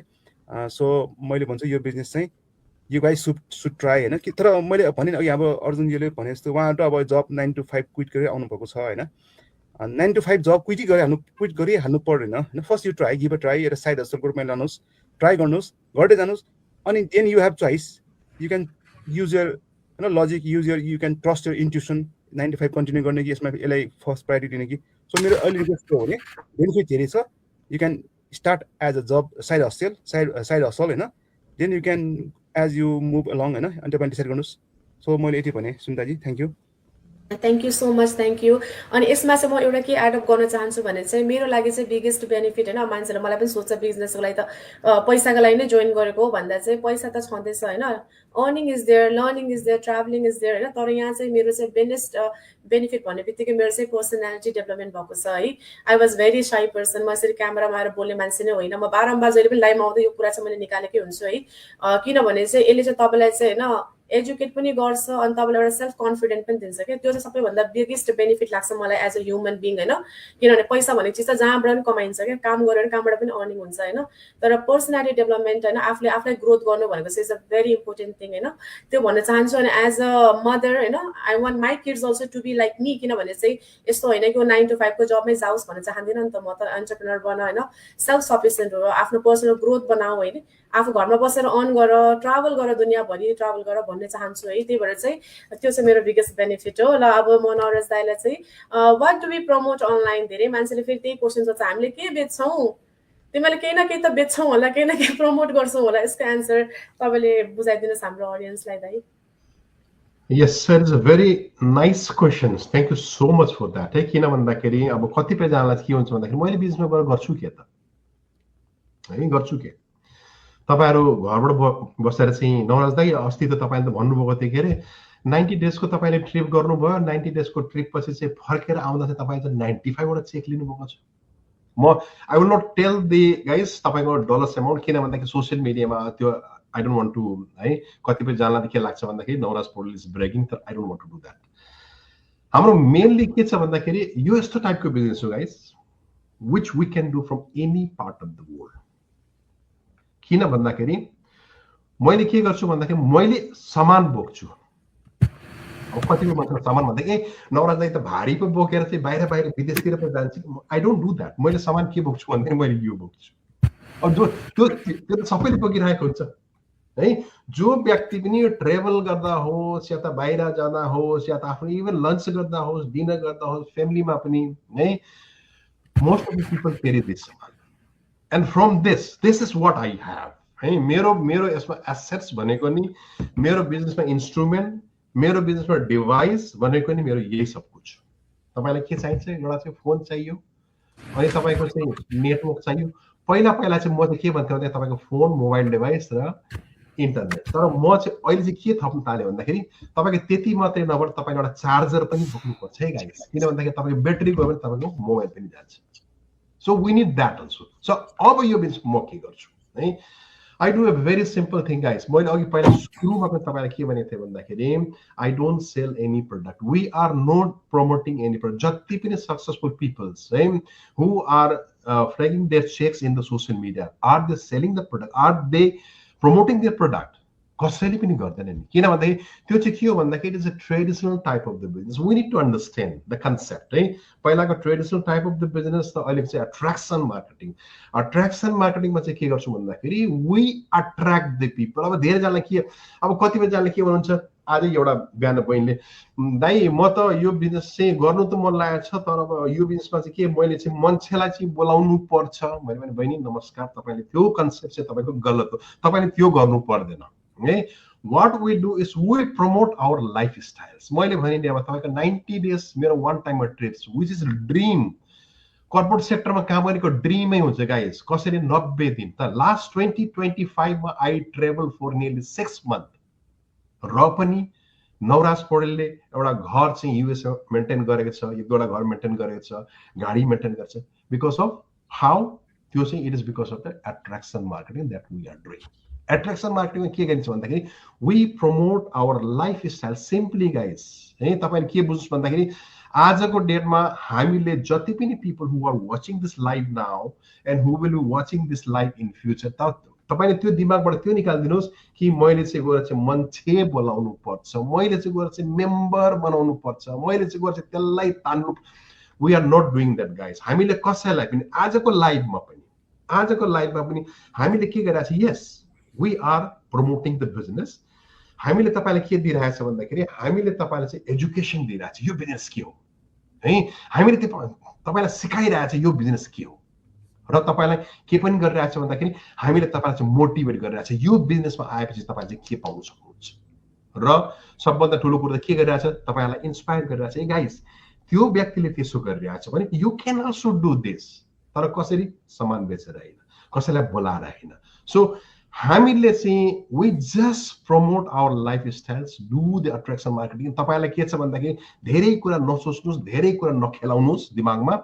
सो मैले भन्छु यो बिजनेस चाहिँ यु गाइज सुड ट्राई होइन। कि तर मैले भने अघि अब अर्जुनजीले भने जस्तो उहाँ त अब जब 9 to 5 क्विट गरेर आउनुभएको छ होइन। 9 to 5 जब क्विट गरिहाल्नु पर्दैन होइन। First you try, give a try, एउटा साइड हस्टलको रूपमा लानुहोस्, ट्राई गर्नुहोस्, गर्दै जानुहोस्। अनि then you have choice, you can use your होइन logic, you can trust your intuition, 9 to 5 continue गर्ने कि यसमा यसलाई फर्स्ट प्रायोरिटी दिने कि। सो मेरो अहिले रिक्वेस्ट के हो भने बेनिफिट धेरै छ, you can start as a job side hustle होइन, then you can as you move along होइन, अनि तपाईँ डिसाइड गर्नुहोस्। सो मैले यति भने Sunitaji, thank you. Thank you so much, thank you. अनि यसमा चाहिँ म एउटा के एडअप गर्न चाहन्छु भने चाहिँ मेरो लागि चाहिँ बिगेस्ट बेनिफिट होइन, मान्छेले मलाई पनि सोध्छ बिजनेसको लागि त पैसाको लागि नै जोइन गरेको भन्दा चाहिँ पैसा त छँदैछ होइन, earning is there, learning is there, travelling is there होइन। तर यहाँ चाहिँ मेरो चाहिँ बेनिफिट भन्ने बित्तिकै मेरो चाहिँ पर्सनालिटी डेभलपमेन्ट भएको छ है। I was very Sai person, म यसरी क्यामेरामा आएर बोल्ने मान्छे नै होइन। म बारम्बार जहिले पनि लाइभमा आउँदा यो कुरा चाहिँ मैले निकालेकै हुन्छु है, किनभने चाहिँ यसले चाहिँ तपाईँलाई चाहिँ होइन एजुकेट पनि गर्छ अनि तपाईँलाई एउटा सेल्फ कन्फिडेन्ट पनि दिन्छ क्या। त्यो चाहिँ सबैभन्दा बिगेस्ट बेनिफिट लाग्छ मलाई एज अ ह्युमन बिङ होइन। किनभने पैसा भन्ने चिज त जहाँबाट पनि कमाइन्छ क्या, काम गरेर कामबाट पनि अर्निङ हुन्छ होइन। तर पर्सनालिटी डेभलपमेन्ट होइन, आफूलाई ग्रोथ गर्नु भनेको चाहिँ is a very important thing होइन, त्यो भन्न चाहन्छु। अनि एज अ मदर होइन, I want my kids also to be like me, किनभने चाहिँ यस्तो होइन कि 9 to 5 को जबमै जाओस् भन्न चाहँदैन नि त। म त एन्टरप्रेनर बन होइन, सेल्फ सफिसियन्ट हो, आफ्नो पर्सनल ग्रोथ बनाऊ होइन, आफू घरमा बसेर अर्न गर, ट्राभल गर, दुनियाँभरि ट्राभल गर भन्ने चाहन्छु है। त्यही भएर चाहिँ त्यो चाहिँ मेरो बिगेस्ट बेनिफिट हो। ल अब म नवराज दाइलाई चाहिँ what do we promote online, धेरै मान्छेले फेरि त्यही क्वेसन सोध्छ, हामीले के बेच्छौँ, तिमीले केही न केही त बेच्छौँ होला, केही न केही प्रमोट गर्छौँ होला, यसको एन्सर तपाईँले बुझाइदिनुहोस् हाम्रो अडियन्सलाई दाइ। Yes, that is a very nice questions. Thank you so much for that. है किन भन्दाखेरि अब कतिपयजनालाई के हुन्छ भन्दाखेरि मैले बिजनेसमा गएर गर्छु के त है, गर्छु के। तपाईँहरू घरबाट बसेर चाहिँ नवराज दाइ अस्ति त तपाईँले त भन्नुभएको थियो के अरे 90 डेजको तपाईँले ट्रिप गर्नुभयो, 90 डेजको ट्रिप पछि चाहिँ फर्केर आउँदा चाहिँ तपाईँले चाहिँ 95 वटा चेक लिनुभएको छ। म I will not tell the guys तपाईँको डलर्स एमाउन्ट, किन भन्दाखेरि सोसियल मिडियामा त्यो आई डोन्ट वान्ट टु है, कतिपयजनालाई के लाग्छ भन्दाखेरि नवराज पौडेल इज ब्रेकिङ, तर I don't want to do that. हाम्रो मेनली के छ भन्दाखेरि यो यस्तो टाइपको बिजनेस हो guys which we can do from any part of the world. किन भन्दाखेरि मैले के गर्छु भन्दाखेरि मैले सामान बोक्छु, अब कतिको मात्र सामान भन्दा ए नवराजलाई त भारी पो बोकेर चाहिँ बाहिर बाहिर विदेशतिर पो जान्छ आई डोन्ट डु द्याट मैले सामान के बोक्छु भन्दाखेरि मैले यो बोक्छु अब जो त्यो त सबैले बोकिरहेको हुन्छ है जो व्यक्ति पनि ट्रेभल गर्दा होस् या त बाहिर जाँदा होस् या त आफ्नो इभन लन्च गर्दा होस् डिनर गर्दा होस् फ्यामिलीमा पनि है most of the people carry this and from this is what I have है मेरो यसमा एसेट्स भनेको नि मेरो बिजनेसमा इन्स्ट्रुमेन्ट मेरो बिजनेसमा डिभाइस भनेको नि मेरो यही सब कुछ तपाईलाई के चाहिन्छ एउटा चाहिँ फोन चाहियो अनि तपाईको चाहिँ नेटवर्क चाहियो पहिला चाहिँ म चाहिँ के भन्थे भने तपाईको फोन मोबाइल डिभाइस र इन्टरनेट तर म चाहिँ अहिले चाहिँ के थप्न थाले भन्दाखेरि तपाईको त्यति मात्रै नभएर तपाईले एउटा चार्जर पनि बोक्नुपर्छ है गाइस किन भन्दाखेरि तपाईको ब्याट्री गयो भने तपाईको मोबाइल पनि जान्छ so we need that also so अब यो बिजनेस म के गर्छु है I do a very simple thing, guys. मैले अघि पहिला सुरुमा पनि तपाईलाई के भनेको थिएँ भन्दाखेरि I don't sell any product. We are not promoting any product. जति पनि successful peoples who are flagging their checks in the social media, are they selling the product? Are they promoting their product? कसैले पनि गर्दैन नि किन भन्दाखेरि त्यो चाहिँ के हो भन्दाखेरि it is a traditional type of the business we need to understand the concept है पहिलाको traditional type of the business त अहिले चाहिँ अट्र्याक्सन मार्केटिङमा चाहिँ के गर्छौँ भन्दाखेरि वी अट्र्याक्ट द पिपल अब धेरैजनालाई के अब कतिपयजनाले के भन्नुहुन्छ आज एउटा बिहान बहिनीले दाइ म त यो बिजनेस चाहिँ गर्नु त मन लागेको छ तर अब यो बिजनेसमा चाहिँ के मैले चाहिँ मान्छेलाई चाहिँ बोलाउनु पर्छ मैले भने बहिनी नमस्कार तपाईले त्यो कन्सेप्ट चाहिँ तपाईको गलत हो तपाईले त्यो गर्नु पर्दैन what we do is we promote our lifestyles मैले भने नि अब तपाईको 90 days मेरो one timer trips which is dream corporate सेक्टरमा काम गरेको ड्रीमै हुन्छ गाइस कसैले 90 दिन त लास्ट 2025 मा I travel for nearly 6 months र पनि नवराज पौडेलले एउटा घर चाहिँ युएस मेन्टेन गरेको छ एक दुईवटा घर मेन्टेन गरेको छ गाडी मेन्टेन गर्छ बिकज अफ हाउ त्यो चाहिँ it is because of the attraction marketing that we are doing attraction मार्केटिङमा के गरिन्छ भन्दाखेरि we promote our lifestyle simply guys है तपाईले के बुझ्नुस् भन्दाखेरि आजको डेटमा हामीले जति पनि people who are watching this live now and who will be watching this live in future तपाईले त्यो दिमागबाट त्यो निकाल्दिनुस् कि मैले चाहिँ गएर चाहिँ मान्छे बोलाउनु पर्छ मैले चाहिँ गएर चाहिँ मेम्बर बनाउनु पर्छ मैले चाहिँ गएर चाहिँ त्यसलाई तान्नु we are not doing that guys हामीले कसैलाई पनि आजको लाइभमा पनि हामीले के गरिरहेको छ यस we are promoting the business हामीले तपाईलाई के दिइरहेछ भन्दाखेरि हामीले तपाईलाई चाहिँ एजुकेसन दिइरहेछ यो बिजनेस के हो है हामीले तपाईलाई सिकाइरहेछ यो बिजनेस के हो र तपाईलाई के पनि गरिरहेछ भन्दाखेरि हामीले तपाईलाई चाहिँ मोटिभेट गरिरहेछ यो बिजनेसमा आएपछि तपाईले चाहिँ के पाउन सक्नुहुन्छ र सबभन्दा ठुलो कुरा के गरिरहेछ तपाईलाई इन्स्पायर गरिरहेछ ए गाइस त्यो व्यक्तिले त्यसो गरिरहेछ भने you can also do this तर कसरी सामान बेचेर हैन कसैलाई बोलाएर हैन सो हामीले चाहिँ we just promote our lifestyles do the attraction marketing तपाईलाई के छ भन्दाखेरि धेरै कुरा नसोच्नुस् धेरै कुरा नखेलाउनुस् दिमागमा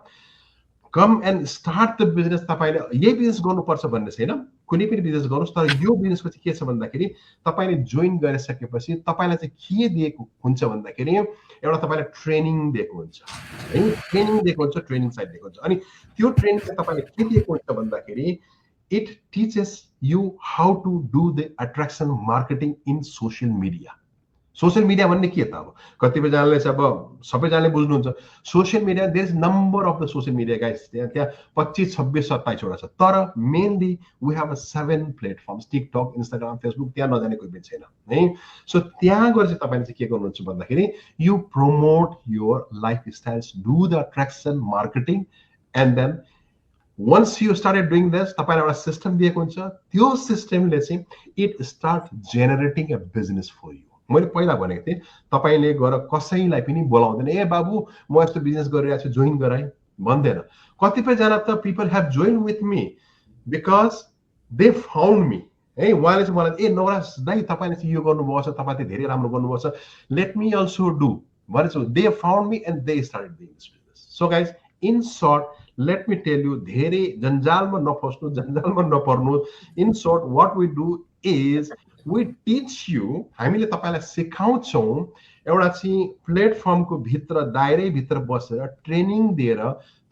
come and start the business तपाईले यही बिजनेस गर्नुपर्छ भन्ने छैन कुनै पनि बिजनेस गर्नुस् तर यो बिजनेसको चाहिँ के छ भन्दाखेरि तपाईले जोइन गरिसकेपछि तपाईलाई चाहिँ के दिएको हुन्छ भन्दाखेरि एउटा तपाईलाई ट्रेनिङ दिएको हुन्छ है ट्रेनिङ दिएको हुन्छ ट्रेनिङ साइट दिएको हुन्छ अनि त्यो ट्रेनिङ चाहिँ तपाईले के दिएको हुन्छ भन्दाखेरि it teaches you how to do the attraction marketing in social media भन्ने के त अब कतिपय जनाले चाहिँ अब सबैजनाले बुझ्नुहुन्छ social media there is number of the social media guys त्यहाँ 25 26 27 वटा छ तर mainly we have 7 platforms TikTok Instagram Facebook त्यहाँ नजाने कोही पनि छैन है सो त्यहाँ गएर चाहिँ तपाईले चाहिँ के गर्नुहुन्छ भन्दाखेरि you promote your lifestyles do the attraction marketing and then once you started doing this तपाईलाई एउटा सिस्टम दिएको हुन्छ त्यो सिस्टमले चाहिँ it start generating a business for you मैले पहिला भनेको थिएँ तपाईले गएर कसैलाई पनि बोलाउँदैन ए बाबु म यस्तो बिजनेस गरिरहेको छु जोइन गराइ भन्दैन कतिपय जना त people have joined with me because they found me है उहाँले चाहिँ मलाई ए नवराज दाइ तपाईले चाहिँ यो गर्नुभएको छ तपाईले धेरै राम्रो गर्नुभएको छ let me also do भनेछु they found me and they started doing this business so guys in short let me tell you धेरै जन्जालमा नफस्नु जन्जालमा नपर्नु in short what we do is we teach you हामीले तपाईलाई सिकाउँछौं एउटा चाहिँ प्लेटफर्मको भित्र दायरै भित्र बसेर ट्रेनिङ दिएर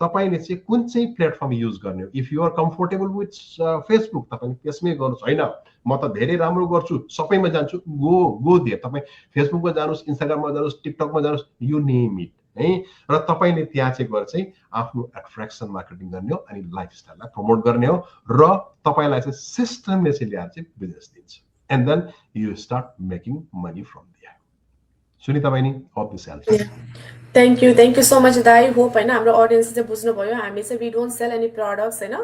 तपाईले चाहिँ कुन चाहिँ प्लेटफर्म युज गर्ने हो if you are comfortable with Facebook तपाईले त्यसमै गर्नुहोस् हैन म त धेरै राम्रो गर्छु सबैमा जान्छु गो देयर तपाई फेसबुकमा जानुहोस् इन्स्टाग्राममा जानुहोस् टिकटकमा जानुहोस् यु नेम इट है र तपाईले त्यहाँ चाहिँ गएर चाहिँ आफ्नो एट्र्याक्सन मार्केटिङ गर्ने हो अनि लाइफस्टाइललाई प्रमोट गर्ने हो र तपाईलाई चाहिँ सिस्टमले चाहिँ ल्याएर चाहिँ बिजनेस दिन्छ and then you start making money from there Sunita बहिनी hope this helps thank you so much दाई होप होइन हाम्रो अडियन्स चाहिँ बुझ्नुभयो हामी चाहिँ we don't sell any products होइन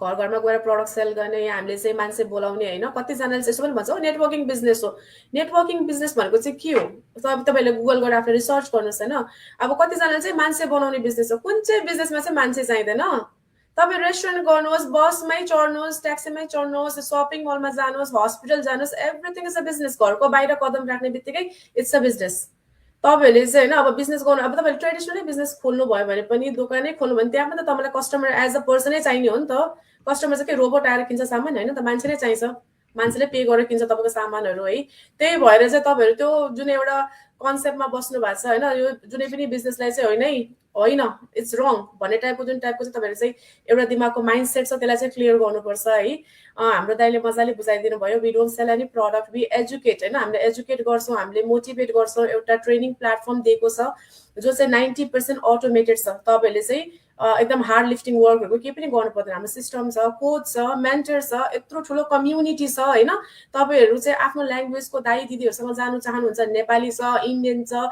घर घरमा गएर प्रडक्ट सेल गर्ने हामीले चाहिँ मान्छे बोलाउने होइन कतिजनाले चाहिँ यस्तो पनि भन्छ नेटवर्किङ बिजनेस हो नेटवर्किङ बिजनेस भनेको चाहिँ के हो तपाईँले गुगल गरेर आफूले रिसर्च गर्नुहोस् होइन अब कतिजनाले चाहिँ मान्छे बनाउने बिजनेस हो कुन चाहिँ बिजनेसमा चाहिँ मान्छे चाहिँदैन तपाईँ रेस्टुरेन्ट गर्नुहोस् बसमै चढ्नुहोस् ट्याक्सीमै चढ्नुहोस् सपिङ मलमा जानुहोस् हस्पिटल जानुहोस् एभ्रिथिङ इज अ बिजनेस घरको बाहिर कदम राख्ने बित्तिकै इट्स अ बिजनेस तपाईँहरूले चाहिँ होइन अब बिजनेस गर्नु अब तपाईँले ट्रेडिसनली बिजनेस खोल्नु भयो भने पनि दोकानै खोल्नु भने त्यहाँ पनि त तपाईँलाई कस्टमर एज अ पर्सनै चाहिने हो नि त कस्टमर चाहिँ के रोबोट आएर किन्छ सामान होइन त मान्छे नै चाहिन्छ मान्छेले पे गरेर किन्छ तपाईँको सामानहरू है त्यही भएर चाहिँ तपाईँहरू त्यो जुन एउटा कन्सेप्टमा बस्नु भएको छ होइन यो जुनै पनि बिजनेसलाई चाहिँ होइन इट्स रङ भन्ने टाइपको जुन टाइपको चाहिँ तपाईँहरू चाहिँ एउटा दिमागको माइन्ड सेट छ त्यसलाई चाहिँ क्लियर गर्नुपर्छ है हाम्रो दाइले मजाले बुझाइदिनु भयो we don't sell any product we educate होइन हामीले एजुकेट गर्छौँ हामीले मोटिभेट गर्छौँ एउटा ट्रेनिङ प्लेटफर्म दिएको छ जो चाहिँ 90% अटोमेटेड छ तपाईँहरूले चाहिँ एकदम हार्ड लिफ्टिङ वर्कहरूको केही पनि गर्नु पर्दैन हाम्रो सिस्टम छ कोच छ मेन्टर छ यत्रो ठुलो कम्युनिटी छ होइन तपाईँहरू चाहिँ आफ्नो ल्याङ्ग्वेजको दाइ दिदीहरूसँग जानु चाहनुहुन्छ नेपाली छ इन्डियन छ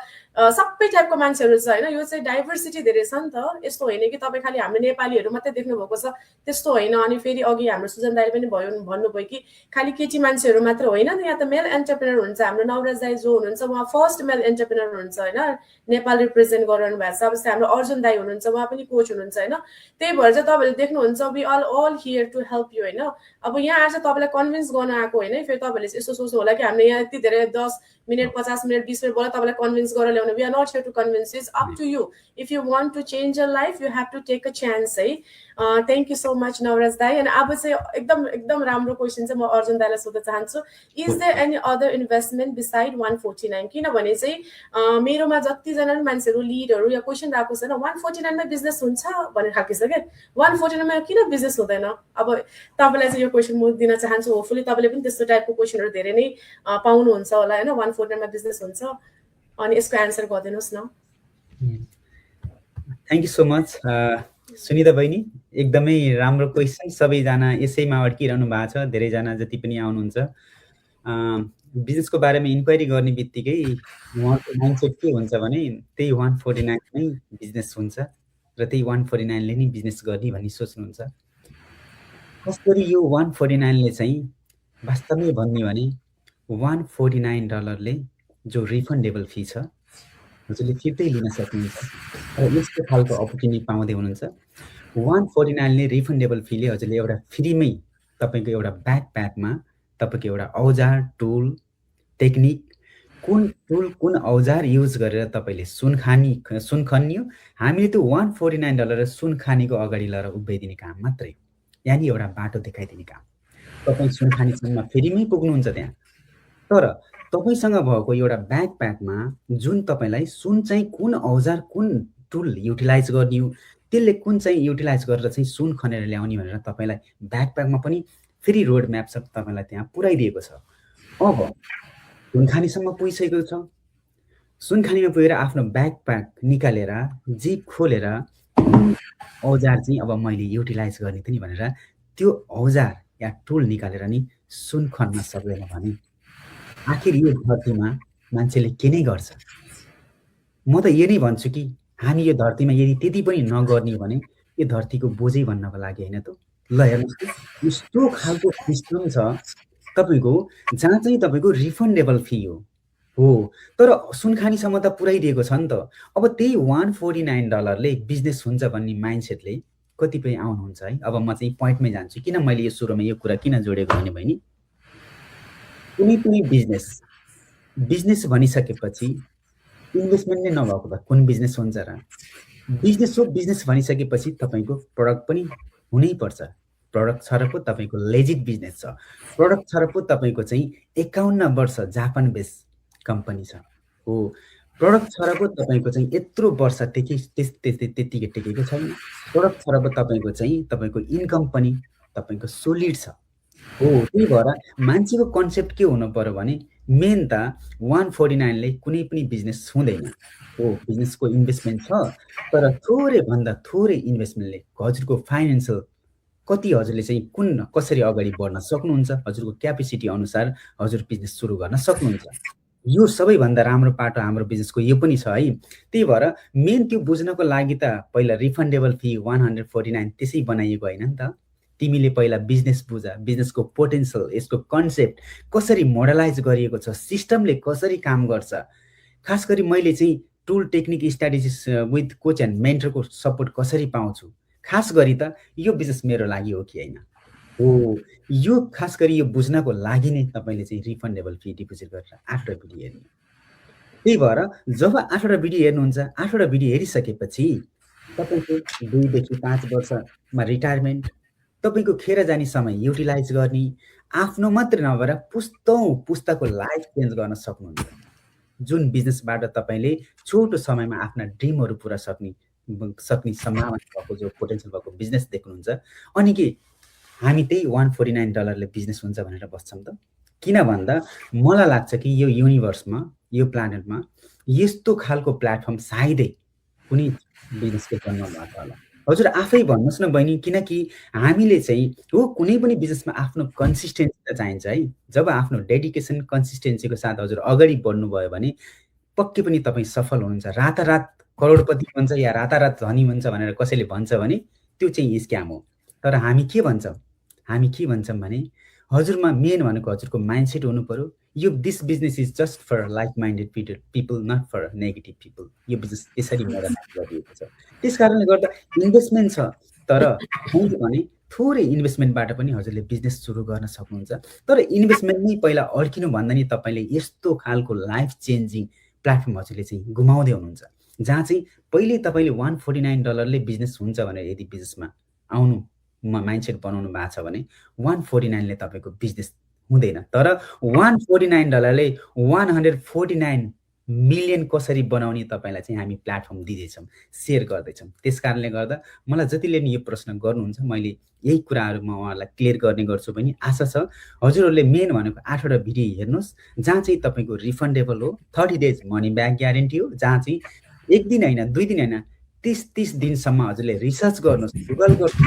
सबै टाइपको मान्छेहरू छ होइन यो चाहिँ डाइभर्सिटी धेरै छ नि त यस्तो होइन कि तपाईँ खालि हाम्रो नेपालीहरू मात्रै देख्नु भएको छ त्यस्तो होइन अनि फेरि अघि हाम्रो सुजन दाइले पनि भन्नुभयो कि खालि केटी मान्छेहरू मात्र होइन नि यहाँ त मेल एन्टरप्रेनर हुन्छ हाम्रो नवराज दाइ जो हुनुहुन्छ उहाँ फर्स्ट मेल एन्टरप्रेनर हुनुहुन्छ होइन नेपाल रिप्रेजेन्ट गरिरहनु भएको छ अब जस्तै हाम्रो अर्जुन दाइ हुनुहुन्छ उहाँ पनि कोच हुनुहुन्छ होइन त्यही भएर चाहिँ तपाईँहरूले देख्नुहुन्छ we all here to help you होइन अब यहाँ आज तपाईँलाई कन्भिन्स गर्न आएको होइन फेरि तपाईँहरूले यस्तो सोच्नु होला कि हामीले यहाँ यति धेरै 10 मिनट 50 मिनट 20 मिनट बोला तपाईँलाई कन्भिन्स गरेर ल्याउने we are not here to convince it's up to you if you want to change your life you have to take a chance है thank you so much Navraj दाई अनि अब चाहिँ एकदम राम्रो क्वेसन चाहिँ म अर्जुन दाईलाई सोध्न चाहन्छु is there any other investment beside 149 किनभने चाहिँ मेरोमा जतिजना मान्छेहरू लिडहरू या क्वेसन आएको छैन 149 मा बिजनेस हुन्छ भन्ने खालको छ क्या 149 मा किन बिजनेस हुँदैन अब तपाईँलाई चाहिँ यो क्वेसन म दिन चाहन्छु होपफुली तपाईँले पनि त्यस्तो टाइपको क्वेसनहरू धेरै नै पाउनुहुन्छ होला होइन 149 मा बिजनेस हुन्छ अनि यसको एन्सर गरिदिनुहोस् न thank you so much Sunita बहिनी एकदमै राम्रो क्वेसन सबैजना यसैमा अड्किरहनु भएको छ धेरैजना जति पनि आउनुहुन्छ बिजनेसको बारेमा इन्क्वायरी गर्ने बित्तिकै उहाँको माइन्डसेट के हुन्छ भने त्यही 149 नै बिजनेस हुन्छ र त्यही 149 ले नै बिजनेस गर्ने भन्ने सोच्नुहुन्छ कसरी यो 149 ले चाहिँ वास्तवमै भन्ने भने $149 ले जो रिफन्डेबल फी छ हजुरले फिर्तै लिन सक्नुहुन्छ र यस्तो खालको अपर्च्युनिटी पाउँदै हुनुहुन्छ 149 ले रिफन्डेबल फीले हजुरले एउटा फ्रीमै तपाईँको एउटा ब्याकप्याकमा तपाईँको एउटा औजार टुल टेक्निक कुन औजार युज गरेर तपाईँले सुन खन्नियो हामीले त्यो $149 र सुन खानीको अगाडि लगेर उभ्याइदिने काम मात्रै यानि एउटा बाटो देखाइदिने काम तपाईँ सुन खानीसम्म फ्रीमै पुग्नुहुन्छ त्यहाँ तर तपाईसँग भएको एउटा ब्याकप्याकमा जुन तपाईलाई सुन चाहिँ कुन औजार कुन टुल युटिलाइज गर्ने हो त्यसले कुन चाहिँ युटिलाइज गरेर चाहिँ सुन खनेर ल्याउने भनेर तपाईलाई ब्याकप्याकमा पनि फ्री रोड म्याप छ तपाईलाई त्यहाँ पुर्याइदिएको छ अब सुनखानीसम्म पुगिसकेको छ सुनखानीमा पुगेर आफ्नो ब्याकप्याक निकालेर जिप खोलेर औजार चाहिँ अब मैले युटिलाइज गर्ने थिएँ नि भनेर त्यो औजार या टुल निकालेर नि सुन खन्न सक्दैन भने आखिर यो धरतीमा मान्छेले के नै गर्छ म त यो नै भन्छु कि हामी यो धरतीमा यदि त्यति पनि नगर्ने भने यो धरतीको बोझै भन्नको लागि हैन त ल हेर्नुस् यस्तो खालको सिस्टम छ तपाईको जहाँ चाहिँ तपाईको रिफन्डेबल फी हो तर सुनखानीसम्म त पुर्याइदिएको छ नि त अब त्यही $149 ले बिजनेस हुन्छ भन्ने माइन्डसेटले कतिपय आउनुहुन्छ है अब म चाहिँ पोइन्टमै जान्छु किन मैले यो सुरुमा यो कुरा किन जोडेको भने बहिनी कुनै पनि बिजनेस भनिसकेपछि इन्भेस्टमेन्ट नै नभएको भए कुन बिजनेस हुन्छ र बिजनेस भनिसकेपछि तपाईको प्रोडक्ट पनि हुनै पर्छ प्रोडक्ट छ र पो तपाईको लेजिट बिजनेस छ प्रोडक्ट छ र पो तपाईको चाहिँ 51 वर्ष जापान बेस्ड कम्पनी छ हो प्रडक्ट छ र पो तपाईँको चाहिँ यत्रो वर्ष त्यतिकै टेकेको छैन। प्रडक्ट छ र पो तपाईँको इन्कम पनि तपाईँको सोलिड छ। हो, त्यही भएर मान्छेको कन्सेप्ट के हुनु पर्यो भने मेन त 149 ले कुनै पनि बिजनेस छुँदैन। हो, बिजनेसको इन्भेस्टमेन्ट छ, तर थोरै भन्दा थोरै इन्भेस्टमेन्टले हजुरको फाइनेन्सियल कति हजुरले चाहिँ कसरी अगाडि बढ्न सक्नुहुन्छ, हजुरको क्यापेसिटी अनुसार हजुर बिजनेस सुरु गर्न सक्नुहुन्छ। यो सबैभन्दा राम्रो पाटो हाम्रो बिजनेसको यो पनि छ है। त्यही भएर मेन त्यो बुझ्नको लागि त पहिला रिफन्डेबल फी 149 त्यसै बनाइएको होइन नि त। तिमीले पहिला बिजनेस बुझ, बिजनेसको पोटेन्सियल, यसको कन्सेप्ट कसरी मोडलाइज गरिएको छ, सिस्टमले कसरी काम गर्छ। खास गरी मैले चाहिँ tool, technique, strategies with coach and मेन्टरको सपोर्ट कसरी पाउँछु, खास गरी त यो बिजनेस मेरो लागि हो कि होइन हो, यो खास गरी यो बुझ्नको लागि नै तपाईँले चाहिँ रिफन्डेबल फी डिपोजिट गरेर 8वटा भिडियो हेर्नु। त्यही भएर जब 8वटा भिडियो हेर्नुहुन्छ, 8वटा भिडियो हेरिसकेपछि तपाईँको 2 देखि 5 वर्षमा रिटायरमेन्ट, तपाईँको खेर जाने समय युटिलाइज गर्ने, आफ्नो मात्र नभएर पुस्ताको लाइफ चेन्ज गर्न सक्नुहुन्छ। जुन बिजनेसबाट तपाईँले छोटो समयमा आफ्ना ड्रिमहरू पुरा सक्ने सम्भावना भएको, जो पोटेन्सियल भएको बिजनेस देख्नुहुन्छ। अनि के हामी त्यही $149ले बिजनेस हुन्छ भनेर बस्छौँ त? किन भन्दा मलाई लाग्छ कि यो युनिभर्समा, यो प्लानेटमा यस्तो खालको प्लेटफर्म सायदै कुनै बिजनेसको जन्म भएको होला। हजुर आफै भन्नुहोस् न बहिनी, किनकि हामीले चाहिँ हो कुनै पनि बिजनेसमा आफ्नो कन्सिस्टेन्सी त चाहिन्छ है। जब आफ्नो डेडिकेसन, कन्सिस्टेन्सीको साथ हजुर अगाडि बढ्नुभयो भने पक्कै पनि तपाईँ सफल हुनुहुन्छ। रातारात करोडपति हुन्छ या रातारात धनी हुन्छ भनेर कसैले भन्छ भने त्यो चाहिँ स्क्याम हो। तर हामी के भन्छौँ भने हजुरमा मेन भनेको हजुरको माइन्डसेट हुनु पर्यो। यो this business is just for like minded people, not for negative people. यो बिजनेस त्यसरी मोडलाइज गरिएको छ। त्यस कारणले गर्दा इन्भेस्टमेन्ट छ, तर मैले भने थोरै इन्भेस्टमेन्टबाट पनि हजुरले बिजनेस सुरु गर्न सक्नुहुन्छ। तर इन्भेस्टमेन्ट नै पहिला अड्किनु भन्दा नि तपाईँले यस्तो खालको लाइफ चेन्जिङ प्लेटफर्म हजुरले चाहिँ गुमाउँदै हुनुहुन्छ, जहाँ चाहिँ पहिले तपाईँले $149ले बिजनेस हुन्छ भनेर यदि बिजनेसमा आउनु माइन्डसेट बनाउनु भएको छ भने 149ले तपाईँको बिजनेस हुँदैन। तर $149ले 149 मिलियन कसरी बनाउने तपाईँलाई चाहिँ हामी प्लेटफर्म दिँदैछौँ, सेयर गर्दैछौँ। त्यस कारणले गर्दा मलाई जतिले नि यो प्रश्न गर्नुहुन्छ, मैले यही कुराहरू म उहाँहरूलाई क्लियर गर्ने गर्छु पनि। आशा छ हजुरहरूले मेन भनेको 8वटा भिडियो हेर्नुहोस्, जहाँ चाहिँ तपाईँको रिफन्डेबल हो, 30 डेज मनी ब्याक ग्यारेन्टी हो, जहाँ चाहिँ 1 दिन होइन, 2 दिन होइन, 30 दिनसम्म हजुरले रिसर्च गर्नुहोस्, गुगल गर्नुहोस्,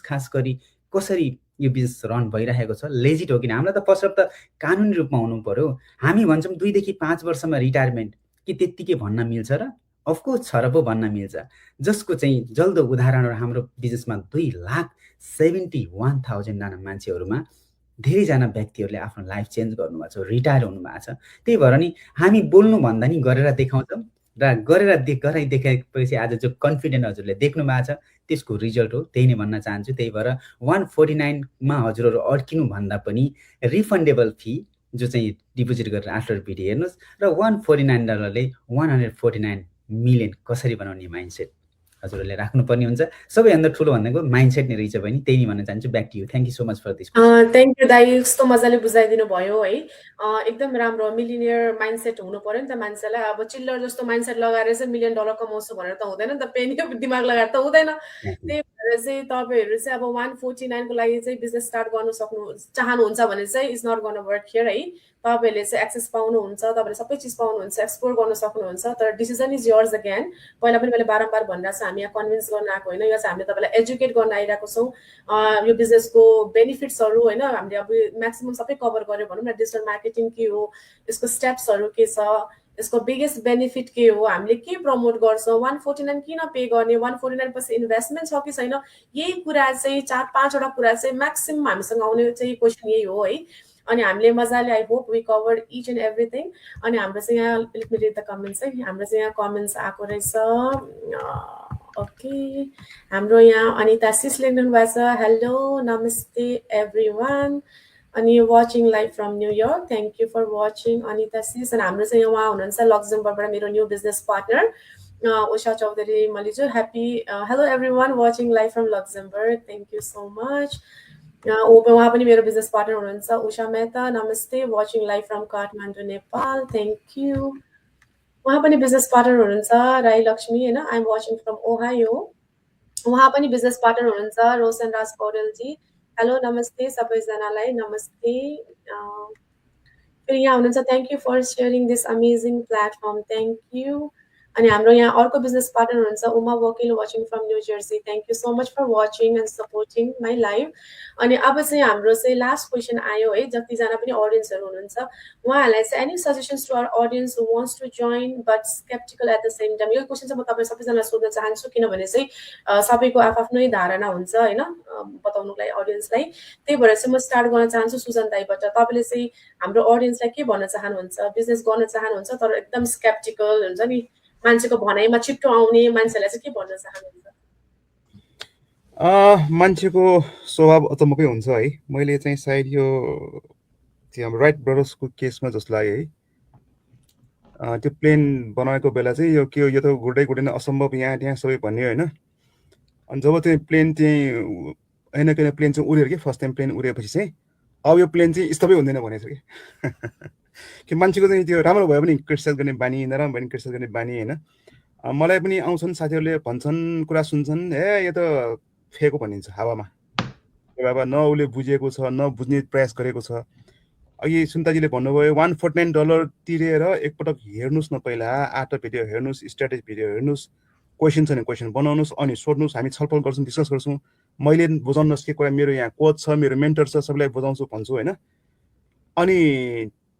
खास गरी कसरी यो बिजनेस रन भइरहेको छ, लेजिट हो किन। हामीलाई त फर्स्ट अफ त कानुनी रूपमा हुनु पर्यो। हामी भन्छौँ 2 देखि 5 वर्षमा रिटायरमेन्ट, कि त्यत्तिकै भन्न मिल्छ र? अफकोर्स छ र पो भन्न मिल्छ। जसको चाहिँ जल्दो उदाहरण हाम्रो बिजनेसमा 2,71,000 जना मान्छेहरूमा धेरैजना व्यक्तिहरूले आफ्नो लाइफ चेन्ज गर्नुभएको छ, रिटायर हुनुभएको छ। त्यही भएर नि हामी बोल्नुभन्दा नि गरेर देखाउँछौँ, र गराइ देखाएपछि आज जो कन्फिडेन्ट हजुरले देख्नु भएको छ त्यसको रिजल्ट हो। त्यही नै भन्न चाहन्छु। त्यही भएर 149मा हजुरहरू अड्किनु भन्दा पनि रिफन्डेबल फी जो चाहिँ डिपोजिट गरेर 8वटा भिडियो हेर्नुहोस्, र $149ले 149 मिलियन कसरी बनाउने माइन्डसेट हजुरहरूले राख्नुपर्ने हुन्छ। सबैभन्दा ठुलो भनेको माइन्डसेट नै रहेछ बहिनी, त्यही नै भन्न चाहन्छु। Back to you. Thank you so much for this. Thank you दाइ, यस्तो मजाले बुझाइदिनु भयो है। एकदम राम्रो मिलिनियर माइन्डसेट हुनु पर्यो नि त मान्छेलाई। अब चिल्लर जस्तो माइन्डसेट लगाएर चाहिँ $1 मिलियन कमाउँछु भनेर त हुँदैन नि त, पेनी दिमाग लगाएर त हुँदैन। त्यही भएर चाहिँ तपाईँहरू चाहिँ अब 149को लागि चाहिँ बिजनेस स्टार्ट गर्न चाहनुहुन्छ भने चाहिँ इज नट गर्न वर्क हियर है। तपाईँहरूले चाहिँ एक्सेस पाउनुहुन्छ, तपाईँले सबै चिज पाउनुहुन्छ, एक्सप्लोर गर्न सक्नुहुन्छ, तर डिसिजन इज योर्स अगेन। पहिला पनि मैले बारम्बार भनिरहेको छु, हामी यहाँ कन्भिन्स गर्न आएको होइन, यो चाहिँ हामीले तपाईँलाई एजुकेट गर्न आइरहेको छौँ। यो बिजनेसको बेनिफिट्सहरू होइन हामीले अब म्याक्सिमम् सबै कभर गऱ्यो भनौँ न। डिजिटल मार्केटिङ के हो, यसको स्टेप्सहरू के छ, यसको बिगेस्ट बेनिफिट के हो, हामीले के प्रमोट गर्छौँ, 149 किन पे गर्ने, 149 पछि इन्भेस्टमेन्ट छ कि छैन, यही कुरा चाहिँ 4-5वटा कुरा चाहिँ म्याक्सिमम् हामीसँग आउने चाहिँ क्वेसन यही हो है। अनि हामीले मजाले I hope we cover each and everything. अनि हाम्रो चाहिँ यहाँ let me read the comments है। हाम्रो चाहिँ यहाँ कमेन्ट्स आएको रहेछ। ओके, हाम्रो यहाँ अनिता सिस लेख्नु भएको छ, हेलो नमस्ते एभ्रिवान, अनि watching live from New York, thank you for watching Anita sis. अनि हाम्रो चाहिँ उहाँ हुनुहुन्छ लक्जमबर्गबाट मेरो new business partner Usha Chaudhary मलिजु। Hello everyone watching live from Luxembourg, thank you so much. उहाँ पनि मेरो बिजनेस पार्टनर हुनुहुन्छ उषा मेहता नमस्ते watching live from Kathmandu Nepal thank you उहाँ पनि बिजनेस पार्टनर हुनुहुन्छ राई लक्ष्मी होइन आइएम वाचिङ फ्रम ओहायो उहाँ पनि बिजनेस पार्टनर हुनुहुन्छ रोशन राज पौडेलजी हेलो नमस्ते सबैजनालाई नमस्ते फेरि यहाँ हुनुहुन्छ thank you for sharing this amazing platform thank you अनि हाम्रो यहाँ अर्को बिजनेस पार्टनर हुनुहुन्छ Uma Vakil watching from New Jersey thank you so much for watching and supporting my live अनि अब चाहिँ हाम्रो चाहिँ लास्ट क्वेसन आयो है जतिजना पनि अडियन्सहरू हुनुहुन्छ उहाँहरूलाई चाहिँ any suggestions to our audience who wants to join but sceptical at the same time यो क्वेसन चाहिँ म तपाईँ सबैजनालाई सोध्न चाहन्छु किनभने चाहिँ सबैको आफ्नै धारणा हुन्छ होइन बताउनुको लागि अडियन्सलाई त्यही भएर चाहिँ म स्टार्ट गर्न चाहन्छु सुजन दाईबाट तपाईँले चाहिँ हाम्रो अडियन्सलाई के भन्न चाहनुहुन्छ बिजनेस गर्न चाहनुहुन्छ तर एकदम स्केप्टिकल हुन्छ नि मान्छेको भनाइमा छिट्टो आउने मान्छेलाई चाहिँ के भन्न चाहनुहुन्छ मान्छेको स्वभाव अचम्मकै हुन्छ है मैले चाहिँ सायद यो हाम्रो राइट ब्रदर्सको केसमा जस्तो लाग्यो है त्यो प्लेन बनाएको बेला चाहिँ यो के हो यो त गुड्दै गुड्दैन असम्भव यहाँ त्यहाँ सबै भन्ने होइन अनि जब त्यो प्लेन चाहिँ होइन किन प्लेन चाहिँ उड्यो कि फर्स्ट टाइम प्लेन उडेपछि चाहिँ अब यो प्लेन चाहिँ स्तबै हुँदैन भनेको छ कि मान्छेको चाहिँ त्यो राम्रो भयो भने क्रिटिसाइज गर्ने बानी नराम्रो भयो भने क्रिटिसाइज गर्ने बानी होइन मलाई पनि आउँछन् साथीहरूले भन्छन् कुरा सुन्छन् ए यो त फेको भनिन्छ हावामा बाबा न उसले बुझेको छ न बुझ्ने प्रयास गरेको छ अघि सुन्ताजीले भन्नुभयो $149 तिरेर एकपटक हेर्नुहोस् न पहिला 8 भिडियो हेर्नुहोस् स्ट्राटेजी भिडियो हेर्नुहोस् क्वेसन छ भने क्वेसन बनाउनुहोस् अनि सोध्नुहोस् हामी छलफल गर्छौँ डिस्कस गर्छौँ मैले बुझाउन नसकेको कुरा मेरो यहाँ कोच छ मेरो मेन्टर छ सबैलाई बुझाउँछु भन्छु होइन अनि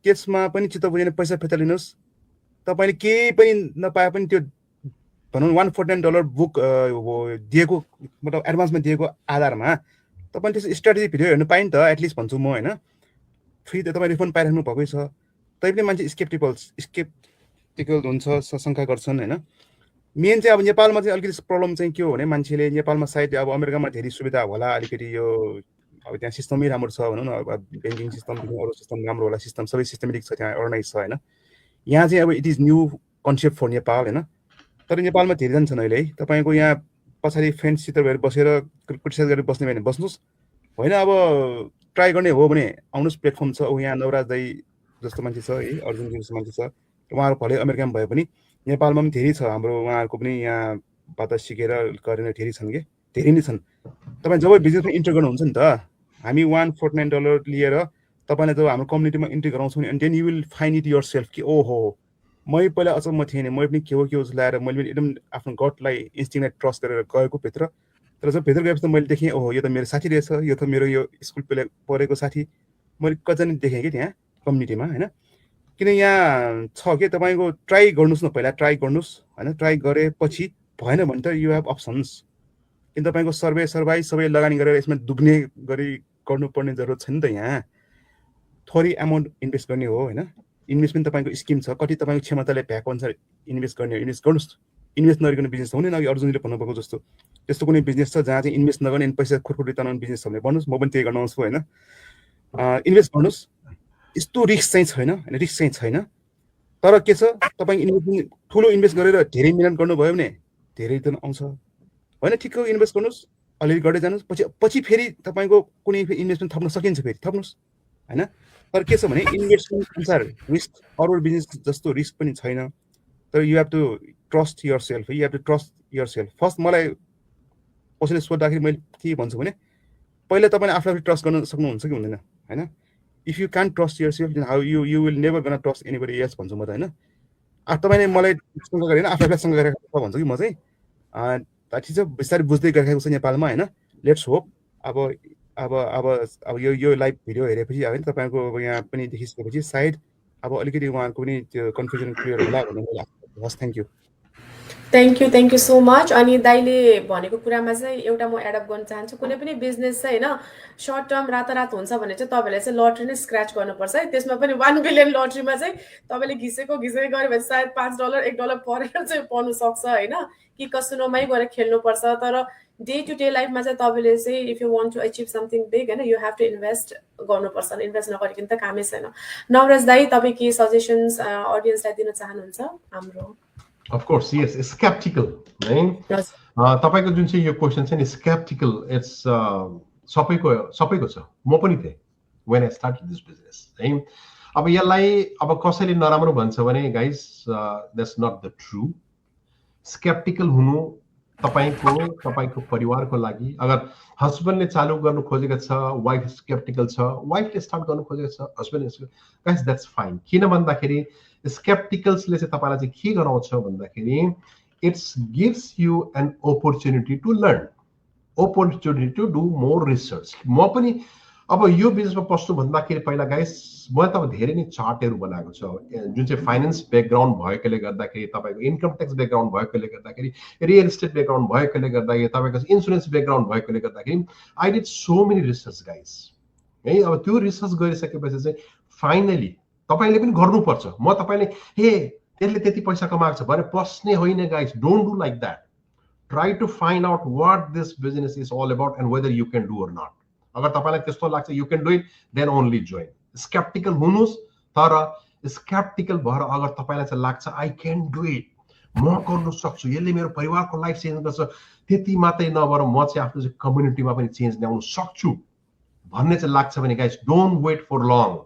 त्यसमा पनि चित्त बुझेन पैसा फिर्ता लिनुहोस् तपाईँले केही पनि नपाए पनि त्यो भनौँ $149 बुक दिएको मतलब एडभान्समा दिएको आधारमा तपाईँले त्यस्तो स्ट्राटेजी भिडियो हेर्नु पायो नि त एटलिस्ट भन्छु म होइन फ्री त तपाईँ रिफन्ड पाइराख्नु भएकै छ तैपनि मान्छे स्केप्टिकल हुन्छ शङ्का गर्छन् होइन मेन चाहिँ अब नेपालमा चाहिँ अलिकति प्रब्लम चाहिँ के हो भने मान्छेले नेपालमा सायद अब अमेरिकामा धेरै सुविधा होला अलिकति यो अब त्यहाँ सिस्टमै राम्रो छ भनौँ न अब ब्याङ्किङ सिस्टमदेखि अरू सिस्टम राम्रो होला सिस्टम सबै सिस्टमेटिक छ त्यहाँ अर्गनाइज छ होइन यहाँ चाहिँ अब it is new concept for Nepal होइन तर नेपालमा धेरैजना छन् अहिले है तपाईँको यहाँ पछाडि फ्रेन्ड्ससित भएर बसेर क्रिटिसाइज गरेर बस्ने भने बस्नुहोस् होइन अब ट्राई गर्ने हो भने आउनुहोस् प्लेटफर्म छ यहाँ नवराज दाई जस्तो मान्छे छ है अर्जुनजी जस्तो मान्छे छ उहाँहरू भले अमेरिकामा भए पनि नेपालमा पनि धेरै छ हाम्रो उहाँहरूको पनि यहाँबाट सिकेर गरेर धेरै छन् कि धेरै नै छन् तपाईँ जब बिजनेसमा इन्टर गर्नुहुन्छ नि त हामी $149 लिएर तपाईँलाई जब हाम्रो कम्युनिटीमा इन्ट्री गराउँछौँ अनि then you will find it yourself कि ओहो मै पहिला अचम्म थिएँ नि मैले पनि के हो ल्याएर मैले पनि एकदम आफ्नो गटलाई इन्स्टिङलाई ट्रस्ट गरेर गएको भित्र तर जब भित्र गएपछि त मैले देखेँ ओहो यो त मेरो साथी रहेछ यो त मेरो यो स्कुल पढेको साथी मैले कतिजना देखेँ कि त्यहाँ कम्युनिटीमा होइन किन यहाँ छ कि तपाईँको ट्राई गर्नुहोस् न पहिला ट्राई गर्नुहोस् होइन ट्राई गरेपछि भएन भने त यु हेभ अप्सन्स किन तपाईँको सर्भाइ सबै लगानी गरेर यसमा डुब्ने गरी गर्नुपर्ने जरुरत छैन त यहाँ थोरै एमाउन्ट इन्भेस्ट गर्ने हो होइन इन्भेस्टमेन्ट तपाईँको स्किम छ कति तपाईँको क्षमताले भ्याएको अनुसार इन्भेस्ट गर्नुहोस् इन्भेस्ट नगरिकन बिजनेस हुँदैन अघि अर्जुनले भन्नुभएको जस्तो त्यस्तो कुनै बिजनेस छ जहाँ चाहिँ इन्भेस्ट नगर्ने अनि पैसा खुरखुरी तनाउने बिजनेस छ भने भन्नुहोस् म पनि त्यही गर्न आउँछु होइन इन्भेस्ट गर्नुहोस् यस्तो रिस्क चाहिँ छैन होइन रिस्क चाहिँ छैन तर के छ तपाईँ इन्भेस्टमेन्ट ठुलो इन्भेस्ट गरेर धेरै मिहिनेत गर्नुभयो भने धेरै त आउँछ होइन ठिकको इन्भेस्ट गर्नुहोस् अलिअलि गर्दै जानुहोस् पछि फेरि तपाईँको कुनै इन्भेस्टमेन्ट थप्न सकिन्छ फेरि थप्नुहोस् होइन तर के छ भने इन्भेस्टमेन्ट अनुसार रिस्क अरू बिजनेस जस्तो रिस्क पनि छैन तर you have to trust yourself you have to trust yourself first मलाई कसैले सोद्धाखेरि मैले के भन्छु भने पहिला तपाईँले आफूलाई ट्रस्ट गर्न सक्नुहुन्छ कि हुँदैन होइन if you can trust yourself then how you will never gonna trust anybody else भन्छु म त होइन तपाईँले मलाई शङ्का गरेन आफूलाई शङ्का गरेको भन्छु कि म चाहिँ ठिक छ बिस्तारै बुझ्दै गइरहेको छ नेपालमा होइन लेट्स होप अब यो लाइभ भिडियो हेरेपछि होइन तपाईँको यहाँ पनि देखिसकेपछि सायद अब अलिकति उहाँहरूको पनि त्यो कन्फ्युजन क्लियर होला भन्ने मलाई लाग्छ हस् थ्याङ्क यू सो मच अनि दाइले भनेको कुरामा चाहिँ एउटा म एडअप गर्न चाहन्छु कुनै पनि बिजनेस चाहिँ होइन सर्ट टर्म रातारात हुन्छ भने चाहिँ तपाईँले चाहिँ लटरी नै स्क्रच गर्नुपर्छ है त्यसमा पनि 1 बिलियन लटरीमा चाहिँ तपाईँले घिसेको गऱ्यो भने सायद $5 $1 परेर चाहिँ पर्नु सक्छ होइन कि कसिनोमै गएर खेल्नुपर्छ तर डे टु डे लाइफमा चाहिँ तपाईँले चाहिँ if you want to achieve something big होइन यु हेभ टु इन्भेस्ट गर्नुपर्छ इन्भेस्ट नगरिकन त कामै छैन नवराज दाई तपाईँ के सजेसन्स अडियन्सलाई दिन चाहनुहुन्छ हाम्रो Of course, yes, skeptical, right? Yes. तपाईको जुन चाहिँ यो क्वेसन छ नि skeptical, it's सबैको छ म पनि थिएँ when I started this business है अब यसलाई अब कसैले नराम्रो भन्छ भने guys that's not the true skeptical हुनु तपाईको परिवारको लागि अगर हस्बन्डले चालु गर्नु खोजेको छ वाइफ स्केप्टिकल छ वाइफले स्टार्ट गर्नु खोजेको छ हस्बन्ड गाइस द्याट्स फाइन किन भन्दाखेरि स्केप्टिकल्सले चाहिँ तपाईलाई चाहिँ के गराउँछ भन्दाखेरि it's gives you an opportunity to learn opportunity to do more research म पनि अब यो बिजनेसमा पस्नु भन्दाखेरि पहिला गाइस म त अब धेरै नै चार्टहरू बनाएको छ जुन चाहिँ फाइनान्स ब्याकग्राउन्ड भएकोले गर्दाखेरि तपाईको इन्कम ट्याक्स ब्याकग्राउन्ड भएकोले गर्दाखेरि रियल एस्टेट ब्याकग्राउन्ड भएकोले गर्दाखेरि तपाईको इन्सुरेन्स ब्याकग्राउन्ड भएकोले गर्दाखेरि I did so many research guys है अब त्यो रिसर्च गरिसकेपछि चाहिँ फाइनली तपाईले पनि गर्नुपर्छ म तपाईले हे त्यसले त्यति पैसा कमाएको छ भने पस्ने होइन guys don't do like that try to find out what this business is all about and whether you can do or not अगर तपाईलाई त्यस्तो लाग्छ you can do it then only join skeptical हुनुस् तर स्केप्टिकल भएर अगर तपाईलाई चाहिँ लाग्छ आई क्यान डु इट म गर्न सक्छु यसले मेरो परिवारको लाइफ चेन्ज गर्छ त्यति मात्रै नभएर म चाहिँ आफ्नो चाहिँ कम्युनिटीमा पनि चेन्ज ल्याउन सक्छु भन्ने चाहिँ लाग्छ भने guys don't wait for long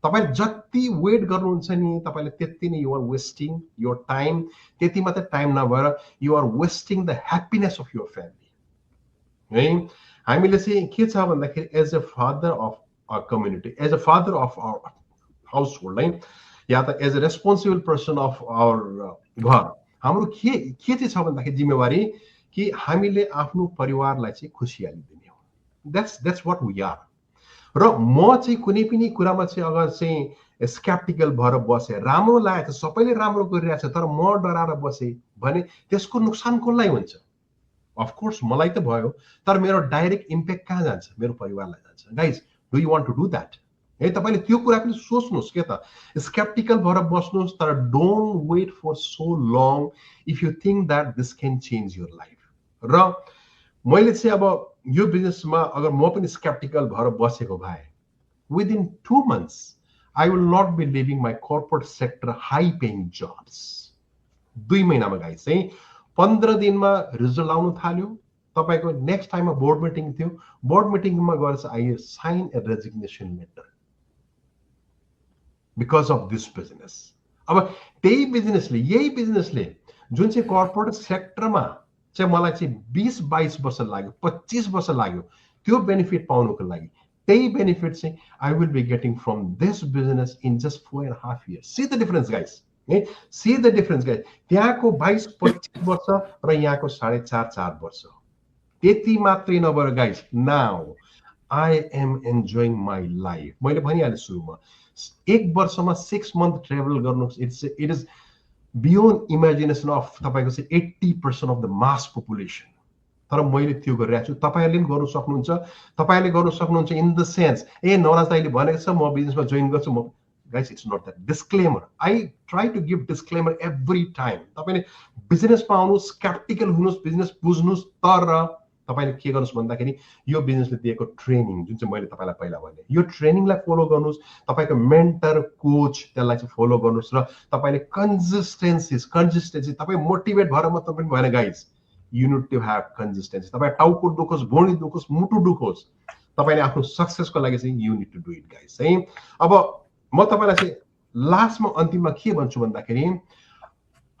तपाईले जति वेट गर्नुहुन्छ नि तपाईले त्यति नै you are wasting your time त्यति मात्रै टाइम नभएर you are wasting the happiness of your family है हामीले चाहिँ के छ भन्दाखेरि as a father of our community as a father of our household है या त as a responsible person of our घर हाम्रो के चाहिँ छ भन्दाखेरि जिम्मेवारी कि हामीले आफ्नो परिवारलाई चाहिँ खुसियाली दिने हो द्याट्स व्हाट वी आर र म चाहिँ कुनै पनि कुरामा चाहिँ अगर चाहिँ स्केप्टिकल भएर बसे राम्रो लागेको छ सबैले राम्रो गरिरहेछ तर म डराएर बसे भने त्यसको नोक्सान कसलाई हुन्छ अफ कोर्स मलाई त भयो तर मेरो डाइरेक्ट इम्प्याक्ट कहाँ जान्छ मेरो परिवारलाई जान्छ guys do you want to do that है तपाईले त्यो कुरा पनि सोच्नुहोस् के त स्केप्टिकल भएर बस्नुहोस् तर don't wait for so long if you think that this can change your life र मैले चाहिँ अब यो बिजनेसमा अगर म पनि स्केप्टिकल भएर बसेको भए within 2 months I will not be living my corporate sector high paying jobs 2 महिनामा गाइज चाहिँ 15 दिनमा रिजल्ट आउन थाल्यो तपाईको नेक्स्ट टाइममा बोर्ड मिटिङ थियो बोर्ड मिटिङमा गएर चाहिँ I sign a resignation letter because of this business अब त्यही बिजनेसले जुन चाहिँ कर्पोरेट सेक्टरमा चाहिँ मलाई चाहिँ 20-22 वर्ष लाग्यो 25 वर्ष लाग्यो त्यो बेनिफिट पाउनको लागि त्यही बेनिफिट चाहिँ I will be getting from this business in just 4.5 years see the difference guys see the difference guys त्यहाँको 22-25 वर्ष र यहाँको 4.5 वर्ष त्यति मात्रै नभएर guys now I am enjoying my life मैले भनिहालेँ सुरुमा 1 वर्षमा 6 month ट्राभल गर्नु it is beyond imagination of तपाईको चाहिँ 80% अफ द मास पपुलेसन तर मैले त्यो गरिरहेको छु तपाईहरुले पनि गर्न सक्नुहुन्छ तपाईले गर्न सक्नुहुन्छ इन द सेन्स नवराज दाइले भनेको छ म बिजनेसमा जोइन गर्छु म guys it's not that disclaimer I try to give disclaimer every time तपाईले बिजनेसमा आउनुस् स्केप्टिकल हुनुस् बिजनेस बुझ्नुस् तर तपाईले के गर्नुस् भन्दाखेरि यो बिजनेसले दिएको ट्रेनिङ जुन चाहिँ मैले तपाईलाई पहिला भने यो ट्रेनिङलाई फलो गर्नुस् तपाईको मेन्टर कोच त्यसलाई चाहिँ फलो गर्नुस् र तपाईले कन्सिस्टेन्सी तपाई मोटिभेट भएर मात्र पनि भएन guys you need to have consistency तपाई टाउको दुखोस् भुँडी दुखोस् मुटु दुखोस् तपाईले आफ्नो सक्सेसको लागि चाहिँ you need to do it guys है अब म तपाईलाई चाहिँ लास्टमा अन्तिममा के भन्छु भन्दाखेरि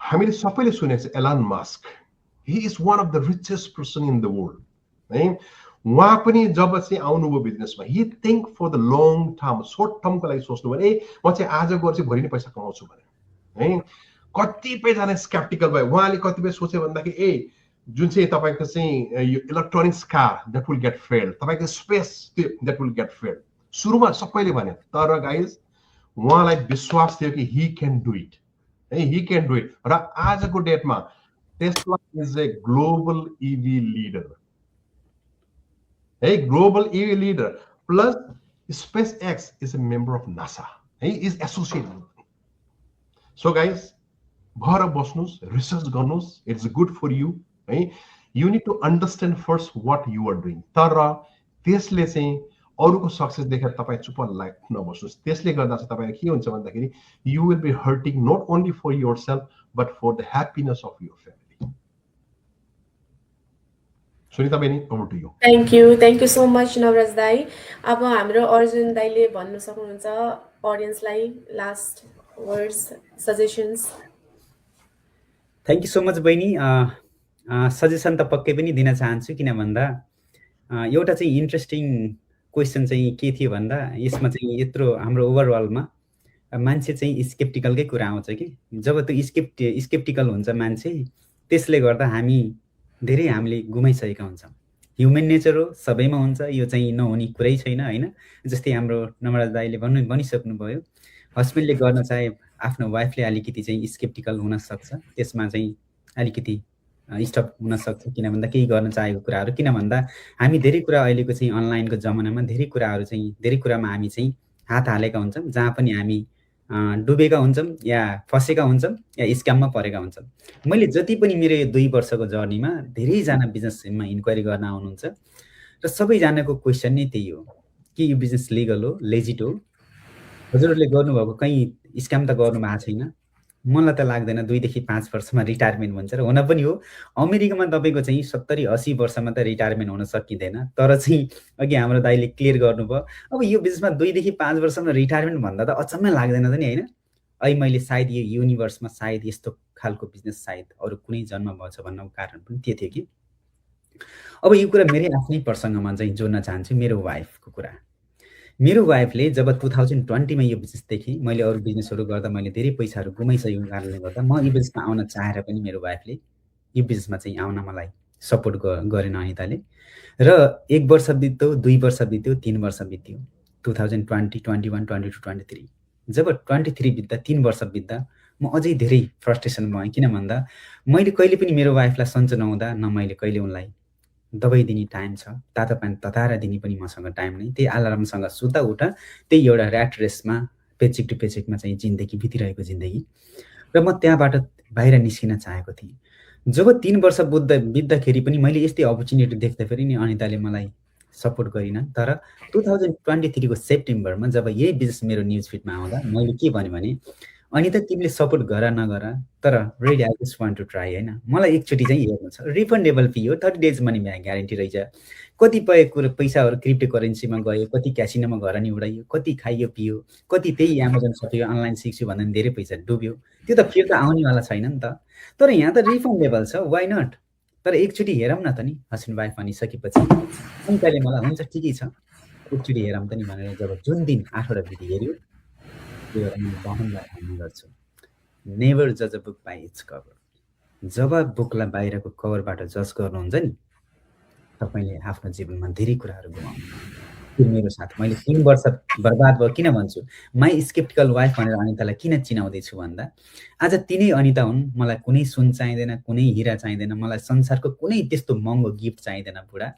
हामीले सबैले सुनेको छ Elon Musk he is one of the richest person in the world है उहाँ पनि जब चाहिँ आउनुभयो बिजनेसमा he think for the long term short term को लागि सोच्नु भने म चाहिँ आज गएर चाहिँ भोलि नै पैसा कमाउँछु भने है कतिपय जना स्केप्टिकल भयो उहाँले कतिपय सोचे भन्दाखेरि जुन चाहिँ तपाईको चाहिँ यो electronics car that will get filled तपाईको space that will get filled सुरुमा सबैले भने तर गाइस उहाँलाई विश्वास थियो कि he can do it है he can do it र आजको डेटमा Tesla is a global EV leader. A global EV leader. Plus, SpaceX is a member of NASA. He is associated with it. So, guys, bhara bosnus, research garnus. It's good for you. Right? You need to understand first what you are doing. Tara, त्यसले चाहिँ अरूको success देखेर तपाई चुप नबस्नुस् त्यसले गर्दा चाहिँ तपाईलाई के हुन्छ भन्दाखेरि you will be hurting not only for yourself but for the happiness of your family. Sunita बहिनी, over to you. Thank you so much Navraj दाई। अब हाम्रो अर्जुन दाईले भन्नु सक्नुहुन्छ अडियन्सलाई last words, suggestions. Thank you so much बहिनी। सजेसन त पक्कै पनि दिन चाहन्छु, किन भन्दा एउटा चाहिँ इन्ट्रेस्टिङ क्वेसन चाहिँ के थियो भन्दा यसमा चाहिँ यत्रो हाम्रो ओभरअलमा मान्छे चाहिँ स्केप्टिकलकै कुरा आउँछ कि जब त्यो स्केप्टिकल हुन्छ मान्छे, त्यसले गर्दा हामीले गुमाइसकेका हुन्छौँ। ह्युमन नेचर हो, सबैमा हुन्छ, यो चाहिँ नहुने कुरै छैन होइन। जस्तै हाम्रो नवराज दाईले भनिसक्नुभयो, हस्बेन्डले गर्न चाहे आफ्नो वाइफले अलिकति चाहिँ स्केप्टिकल हुनसक्छ, त्यसमा चाहिँ अलिकति स्टप हुनसक्छ, किन भन्दा केही गर्न चाहेको कुराहरू, किन भन्दा हामी धेरै कुरा अहिलेको चाहिँ अनलाइनको जमानामा धेरै कुरामा हामी चाहिँ हात हालेका हुन्छौँ, जहाँ पनि हामी डुबेका हुन्छौँ या फसेका हुन्छौँ या स्क्याममा परेका हुन्छौँ। मैले जति पनि मेरो यो 2 वर्षको जर्नीमा धेरैजना बिजनेसमा इन्क्वायरी गर्न आउनुहुन्छ र सबैजनाको क्वेसन नै त्यही हो कि यो बिजनेस लिगल हो, लेजिट हो, हजुरहरूले गर्नुभएको कहीँ स्क्याम त गर्नु भएको छैन। मलाई त लाग्दैन 2 देखि 5 वर्षमा रिटायरमेन्ट हुन्छ र हुन पनि हो। अमेरिकामा तपाईँको चाहिँ 70-80 वर्षमा त रिटायरमेन्ट हुन सकिँदैन, तर चाहिँ अघि हाम्रो दाइले क्लियर गर्नुभयो। अब यो बिजनेसमा 2 देखि 5 वर्षमा रिटायरमेन्ट भन्दा त अचम्मै लाग्दैन त नि होइन। अहिले मैले सायद यो युनिभर्समा सायद यस्तो खालको बिजनेस सायद अरू कुनै जन्म भएछ भन्नको कारण पनि त्यो थियो कि अब यो कुरा मेरै आफ्नै प्रसङ्गमा चाहिँ जोड्न चाहन्छु। मेरो वाइफको कुरा, मेरो वाइफले जब 2020मा यो बिजनेस देखेँ, मैले अरू बिजनेसहरू गर्दा मैले धेरै पैसाहरू गुमाइसकेको कारणले गर्दा म यो बिजनेसमा आउन चाहेर पनि मेरो वाइफले यो बिजनेसमा चाहिँ आउन मलाई सपोर्ट गरेन अनिताले। र 1 वर्ष बित्यो, 2 वर्ष बित्यो, 3 वर्ष बित्यो, 2020, 21, 22, 23। जब 23 बित्दा 3 वर्ष बित्दा म अझै धेरै फ्रस्ट्रेसन भएँ, किन भन्दा मैले कहिले पनि मेरो वाइफलाई सन्चो नहुँदा न मैले कहिले उनलाई दबाई दिने टाइम छ, तातो पानी तताएर दिने पनि मसँग टाइम नै, त्यही अलार्मसँग सुता उठा, त्यही एउटा ऱ्याट रेसमा पेचेक टु पेचेकमा चाहिँ जिन्दगी बितिरहेको जिन्दगी। र म त्यहाँबाट बाहिर निस्किन चाहेको थिएँ। जब 3 वर्ष बित्दाखेरि पनि मैले यस्तै अपर्च्युनिटी देख्दाखेरि नि अनिताले मलाई सपोर्ट गरिनन्। तर 2023को सेप्टेम्बरमा जब यही बिजनेस मेरो न्युज फिडमा आउँदा मैले के भने अनिता तिमीले सपोर्ट गर नगर, तर ready I just want to try होइन, मलाई एकचोटि चाहिँ हेर्नु छ। रिफन्डेबल फी हो, 30 डेज मनी ब्याक ग्यारेन्टी रहेछ। कतिपय कुरो पैसाहरू क्रिप्टो करेन्सीमा गयो, कति क्यासिनोमा घर नि उडाइयो, कति खाइयो पियो, कति त्यही एमाजोन सकियो, अनलाइन सिक्छु भन्दा धेरै पैसा डुब्यो। त्यो त फेरि त आउनेवाला छैन नि त। तर यहाँ त रिफन्डेबल छ, वाइ नट। तर एकचोटि हेरौँ न त नि, हस्बेन्ड वाइफ भनिसकेपछि अनिताले मलाई हुन्छ ठिकै छ एकचोटि हेरौँ त नि भनेर जब जुन दिन 8वटा विधि हेऱ्यो, त्यो एउटा मैले बहनलाई भन्ने गर्छु, नेभर जज a book by its cover. जब बुकलाई बाहिरको कभरबाट जज गर्नुहुन्छ नि, तपाईँले आफ्नो जीवनमा धेरै कुराहरू गुमाउनु। त्यो मेरो साथ मैले 3 वर्ष बर्बाद भयो। किन भन्छु माई स्केप्टिकल वाइफ भनेर अनितालाई किन चिनाउँदैछु भन्दा आज तिनै अनिता हुन्। मलाई कुनै सुन चाहिँदैन, कुनै हिरा चाहिँदैन, मलाई संसारको कुनै त्यस्तो महँगो गिफ्ट चाहिँदैन बुढा।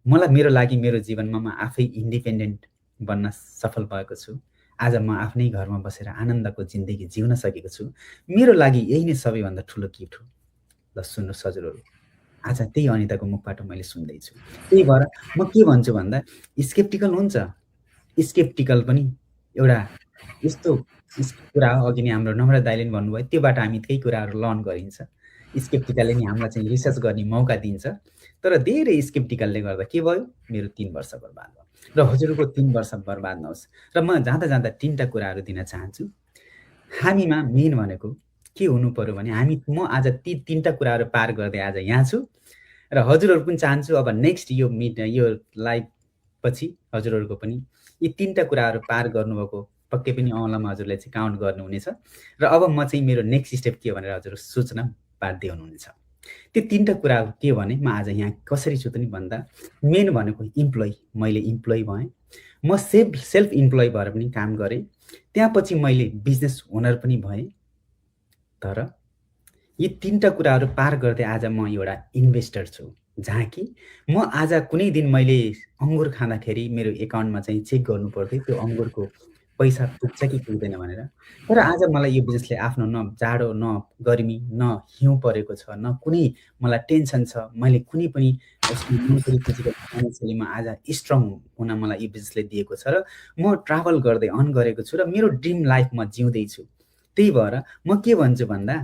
मलाई मेरो लागि मेरो जीवनमा म आफै इन्डिपेन्डेन्ट बन्न सफल भएको छु। आज म आफ्नै घरमा बसेर आनन्दको जिन्दगी जिउन सकेको छु। मेरो लागि यही नै सबैभन्दा ठुलो गिफ्ट हो। ल सुन्नुहोस् हजुरहरू, आज त्यही अनिताको मुखबाट मैले सुन्दैछु। त्यही भएर म के भन्छु भन्दा स्केप्टिकल हुन्छ। स्केप्टिकल पनि एउटा यस्तो कुरा हो, अघि नै हाम्रो नम्रता दाइले पनि भन्नुभयो, त्योबाट हामी केही कुराहरू लर्न गरिन्छ। स्केप्टिकलले नि हामीलाई चाहिँ रिसर्च गर्ने मौका दिन्छ। तर धेरै स्केप्टिकलले गर्दा के भयो, मेरो 3 वर्ष बर्बाद भयो र हजुरको 3 वर्ष बर्बाद नहोस्। र म जाँदा 3टा कुराहरू दिन चाहन्छु। हामीमा मेन भनेको के हुनु पर्यो भने म आज ती 3टा कुराहरू पार गर्दै आज यहाँ छु र हजुरहरू पनि चाहन्छु अब नेक्स्ट यो लाइभ पछि हजुरहरूको पनि यी 3टा कुराहरू पार गर्नुभएको पक्कै पनि औँलामा हजुरले चाहिँ काउन्ट गर्नुहुनेछ। र अब म चाहिँ मेरो नेक्स्ट स्टेप के भनेर हजुर सूचना पार्दै हुनुहुनेछ। त्यो 3टा कुरा के भने म आज यहाँ कसरी छु त नि भन्दा मेन भनेको इम्प्लोइ। मैले इम्प्लोइ भएँ, म सेल्फ इम्प्लोइ भएर पनि काम गरेँ। त्यहाँ पछि मैले बिजनेस ओनर पनि भएँ। तर यी 3टा कुराहरू पार गर्दै आज म एउटा इन्भेस्टर छु, जहाँ कि म आज कुनै दिन मैले अङ्गुर खाँदाखेरि मेरो एकाउन्टमा चाहिँ चेक गर्नु पर्थ्यो त्यो अङ्गुरको पैसा पुग्छ कि पुग्दैन भनेर। तर आज मलाई यो बिजनेसले आफ्नो न जाडो न गर्मी न हिउँ परेको छ, न कुनै मलाई टेन्सन छ। मैले कुनै पनि फाइनेन्सियली म आज स्ट्रङ हुन मलाई यो बिजनेसले दिएको छ र म ट्राभल गर्दै अन गरेको छु र मेरो ड्रिम लाइफ म जिउँदैछु। त्यही भएर म के भन्छु भन्दा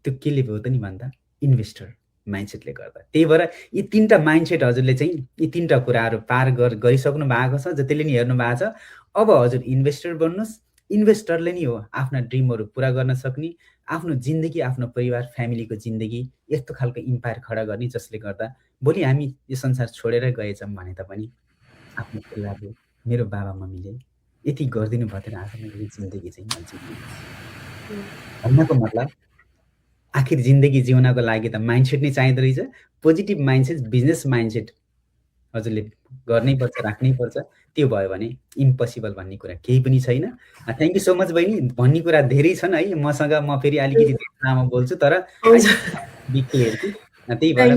त्यो केले भयो त नि भन्दा इन्भेस्टर माइन्डसेटले गर्दा। त्यही भएर यी 3टा माइन्डसेट हजुरले चाहिँ यी 3टा कुराहरू पार गरिसक्नु भएको छ, जतिले नि हेर्नु भएको छ। अब हजुर इन्भेस्टर बन्नुहोस्। इन्भेस्टरले नि हो आफ्ना ड्रिमहरू पुरा गर्न सक्ने, आफ्नो जिन्दगी, आफ्नो परिवार, फ्यामिलीको जिन्दगी यस्तो खालको इम्पायर खडा गर्ने, जसले गर्दा भोलि हामी यो संसार छोडेर गएछौँ भने त पनि आफ्नो परिवारले, मेरो बाबा मम्मीले यति गरिदिनु भयो आज मैले जिन्दगी चाहिँ भन्नको मतलब आखिर जिन्दगी जिउनको लागि त माइन्डसेट नै चाहिँदो रहेछ। पोजिटिभ माइन्डसेट, बिजनेस माइन्डसेट हजुरले गर्नै पर्छ, राख्नै पर्छ। त्यो भयो भने इम्पोसिबल भन्ने कुरा केही पनि छैन। थ्याङ्क यू सो मच बहिनी। भन्ने कुरा धेरै छन् है, मसँग म फेरि अलिकति लामो बोल्छु, तर त्यही भएर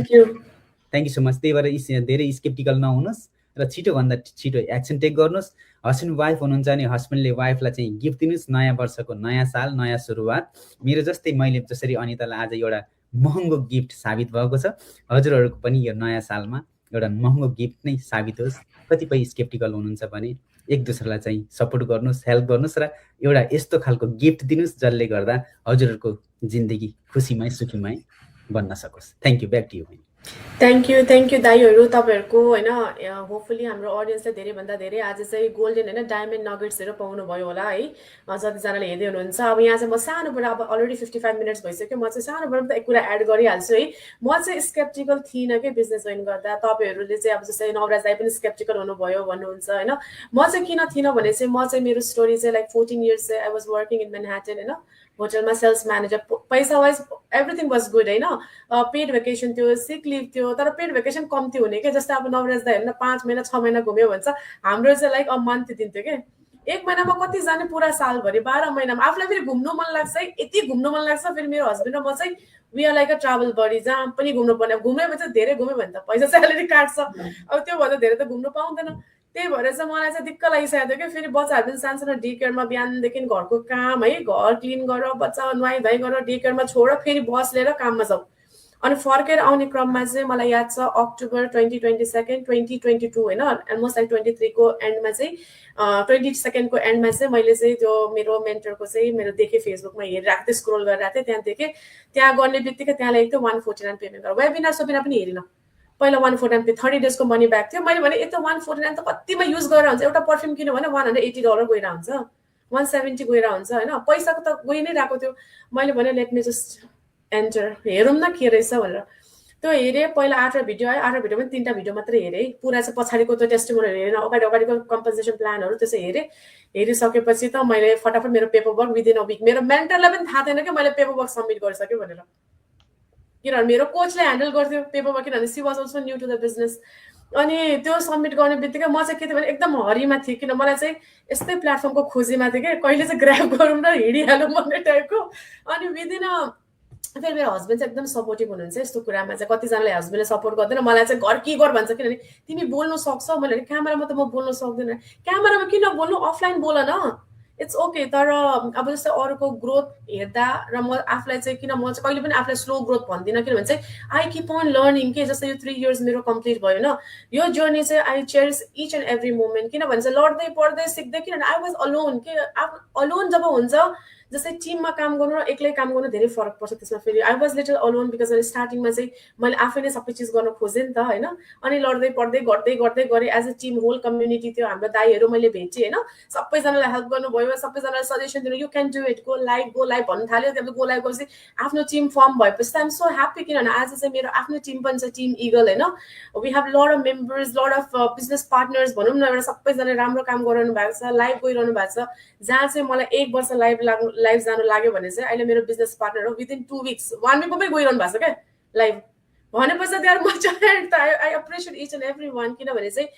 थ्याङ्क यू सो मच। त्यही भएर धेरै स्केप्टिकल नहुनुहोस् र छिटोभन्दा छिटो एक्सन टेक गर्नुहोस्। हस्बेन्ड वाइफ हुनुहुन्छ भने हस्बेन्डले वाइफलाई चाहिँ गिफ्ट दिनुहोस्। नयाँ वर्षको नयाँ साल, नयाँ सुरुवात। मेरो जस्तै मैले जसरी अनितालाई आज एउटा महँगो गिफ्ट साबित भएको छ, हजुरहरूको पनि यो नयाँ सालमा एउटा महँगो गिफ्ट नै साबित होस्। कतिपय स्केप्टिकल हुनुहुन्छ भने एक दुसरालाई चाहिँ सपोर्ट गर्नुहोस्, हेल्प गर्नुहोस् र एउटा यस्तो खालको गिफ्ट दिनुहोस् जसले गर्दा हजुरहरूको जिन्दगी खुसीमय सुखीमय बन्न सकोस्। Thank you. Back to you. Thank you दाइहरू तपाईँहरूको होइन। होपफुली हाम्रो अडियन्सले धेरैभन्दा धेरै आज चाहिँ गोल्डन होइन डायमन्ड नगेट्सहरू पाउनुभयो होला है, जतिजनाले हेर्दै हुनुहुन्छ। अब यहाँ चाहिँ म सानोबाट अब अलरेडी 55 मिनट्स भइसक्यो, म चाहिँ सानोबाट एक कुरा एड गरिहाल्छु है। म चाहिँ स्केप्टिकल थिइनँ कि बिजनेस जोइन गर्दा। तपाईँहरूले चाहिँ अब जस्तै नवराज दाइ पनि स्केप्टिकल हुनुभयो भन्नुहुन्छ होइन। म चाहिँ किन थिइनँ भने चाहिँ म चाहिँ मेरो स्टोरी चाहिँ लाइक 14 इयर्स चाहिँ I was working in Manhattan होइन, होटलमा सेल्स म्यानेजर। पैसा वाइज एभ्रिथिङ वाज गुड होइन, पेड भेकेसन थियो, सिक लिभ थियो, तर पेड भेकेसन कम्ती हुने क्या। जस्तै अब नवराज दाइ होइन 5 महिना 6 महिना घुम्यो भन्छ, हाम्रो चाहिँ लाइक मन्थ दिन्थ्यो क्या। 1 महिनामा कति जाने पुरा सालभरि, 12 महिनामा। आफूलाई फेरि घुम्नु मन लाग्छ है, यति घुम्नु मन लाग्छ। फेरि मेरो हस्बेन्ड र म चाहिँ we are like a travel buddy, जहाँ पनि घुम्नु पर्ने। घुम्यो भने चाहिँ धेरै घुम्यो भने त पैसा चाहिँ अलिअलि काट्छ, अब त्योभन्दा धेरै त घुम्नु पाउँदैन। त्यही भएर चाहिँ मलाई चाहिँ दिक्क लागिसकेको थियो कि फेरि बच्चाहरू पनि सानसानो डे केयरमा बिहानदेखि घरको काम है, घर क्लिन गर, बच्चा नुहाइ धुवाइ गर, डे केयरमा छोड, फेरि बस लिएर काममा जाऊ। अनि फर्केर आउने क्रममा चाहिँ मलाई याद छ अक्टोबर 2022 होइन, अलमोस्ट लाइक 23 को एन्डमा चाहिँ 22 को एन्डमा चाहिँ मैले चाहिँ त्यो मेरो मेन्टरको चाहिँ मेरो देखेँ फेसबुकमा, हेरिरहेको थिएँ, स्क्रोल गरिरहेको थिएँ, त्यहाँ देखेँ। त्यहाँ गर्ने बित्तिकै त्यहाँ लेखेको थियो 149 पेमेन्ट गर। वेबिनार सोबिनार पनि हेरिनँ, पहिला 149 पे 30 डेजको मनी ब्याक थियो। मैले भने यता 149 त कतिमा युज गरेर हुन्छ, एउटा पर्फ्युम किन्यो भने $180 गएर हुन्छ, 170 गएर हुन्छ होइन, पैसाको त गइ नै रहेको थियो। मैले भने लेट मी जस्ट एन्टर, हेरौँ न के रहेछ भनेर। त्यो हेरेँ, पहिला 8 भिडियो आयो, 8 भिडियो पनि 3टा भिडियो मात्रै हेरेँ, पुरा चाहिँ पछाडिको त्यो टेस्टिमोनियल हेरेन, अगाडिको कम्पन्सेसन प्लानहरू त्यसो हेरेँ। हेरिसकेपछि त मैले फटाफट मेरो paper work within a week, मेरो मेन्टरलाई पनि थाहा थिएन कि मैले पेपर वर्क सबमिट गरिसकेँ भनेर, किनभने मेरो कोचले ह्यान्डल गर्थ्यो पेपर वर्क, किनभने she was also new to the business. अनि त्यो सबमिट गर्ने बित्तिकै म चाहिँ के थियो भने एकदम हरीमा थिएँ, किन मलाई चाहिँ यस्तै प्लेटफर्मको खोजीमा थिएँ कि कहिले चाहिँ ग्राब गरौँ र हिँडिहालौँ भन्ने टाइपको। अनि विदिन फेरि मेरो हस्बेन्ड चाहिँ एकदम सपोर्टिभ हुनुहुन्छ यस्तो कुरामा चाहिँ। कतिजनाले हस्बेन्डले सपोर्ट गर्दैन, मलाई चाहिँ घर के गर भन्छ, किनभने तिमी बोल्नु सक्छौ। मैले भने क्यामेरामा त म बोल्नु सक्दिनँ। क्यामेरामा किन बोल्नु, अफलाइन बोल न, इट्स ओके। तर अब जस्तै अरूको ग्रोथ हेर्दा र म आफूलाई चाहिँ किन, म चाहिँ कहिले पनि आफूलाई स्लो ग्रोथ भन्दिनँ, किनभने चाहिँ आई किप अन लर्निङ के। जस्तै यो 3 इयर्स मेरो कम्प्लिट भयो होइन, यो जर्नी चाहिँ I cherish each and every moment, किनभने चाहिँ लड्दै पढ्दै सिक्दै, किनभने आई वाज अलोन के। अलोन जब हुन्छ, जस्तै टिममा काम गर्नु र एक्लै काम गर्नु धेरै फरक पर्छ त्यसमा। फेरि I was little alone because अहिले स्टार्टिङमा चाहिँ मैले आफै नै सबै चिज गर्न खोजेँ नि त होइन। अनि लड्दै पढ्दै गर्दै गर्दै गरेँ, as a team whole community थियो, हाम्रो दाइहरू मैले भेटेँ होइन, सबैजनालाई हेल्प गर्नुभयो, सबैजनालाई सजेसन दिनु, you can do it, go live भन्नु थाल्यो। त्यहाँदेखि गो लाइभ गरेपछि आफ्नो टिम फर्म भएपछि आइएम सो ह्याप्पी, किनभने आज चाहिँ मेरो आफ्नो टिम पनि छ, टिम इगल होइन। We have lot of members, lot of business partners भनौँ न, एउटा सबैजनाले राम्रो काम गरिरहनु भएको छ, लाइभ गइरहनु भएको छ। जहाँ चाहिँ मलाई 1 वर्ष लाइभ जानु लाग्यो भने चाहिँ अहिले मेरो बिजनेस पार्टनर हो, विदिन 2 वीक्स 1 वीकमा पनि गइरहनु भएको छ क्या लाइभ भनेपछि। They are much and I appreciate each and every one, किनभने चाहिँ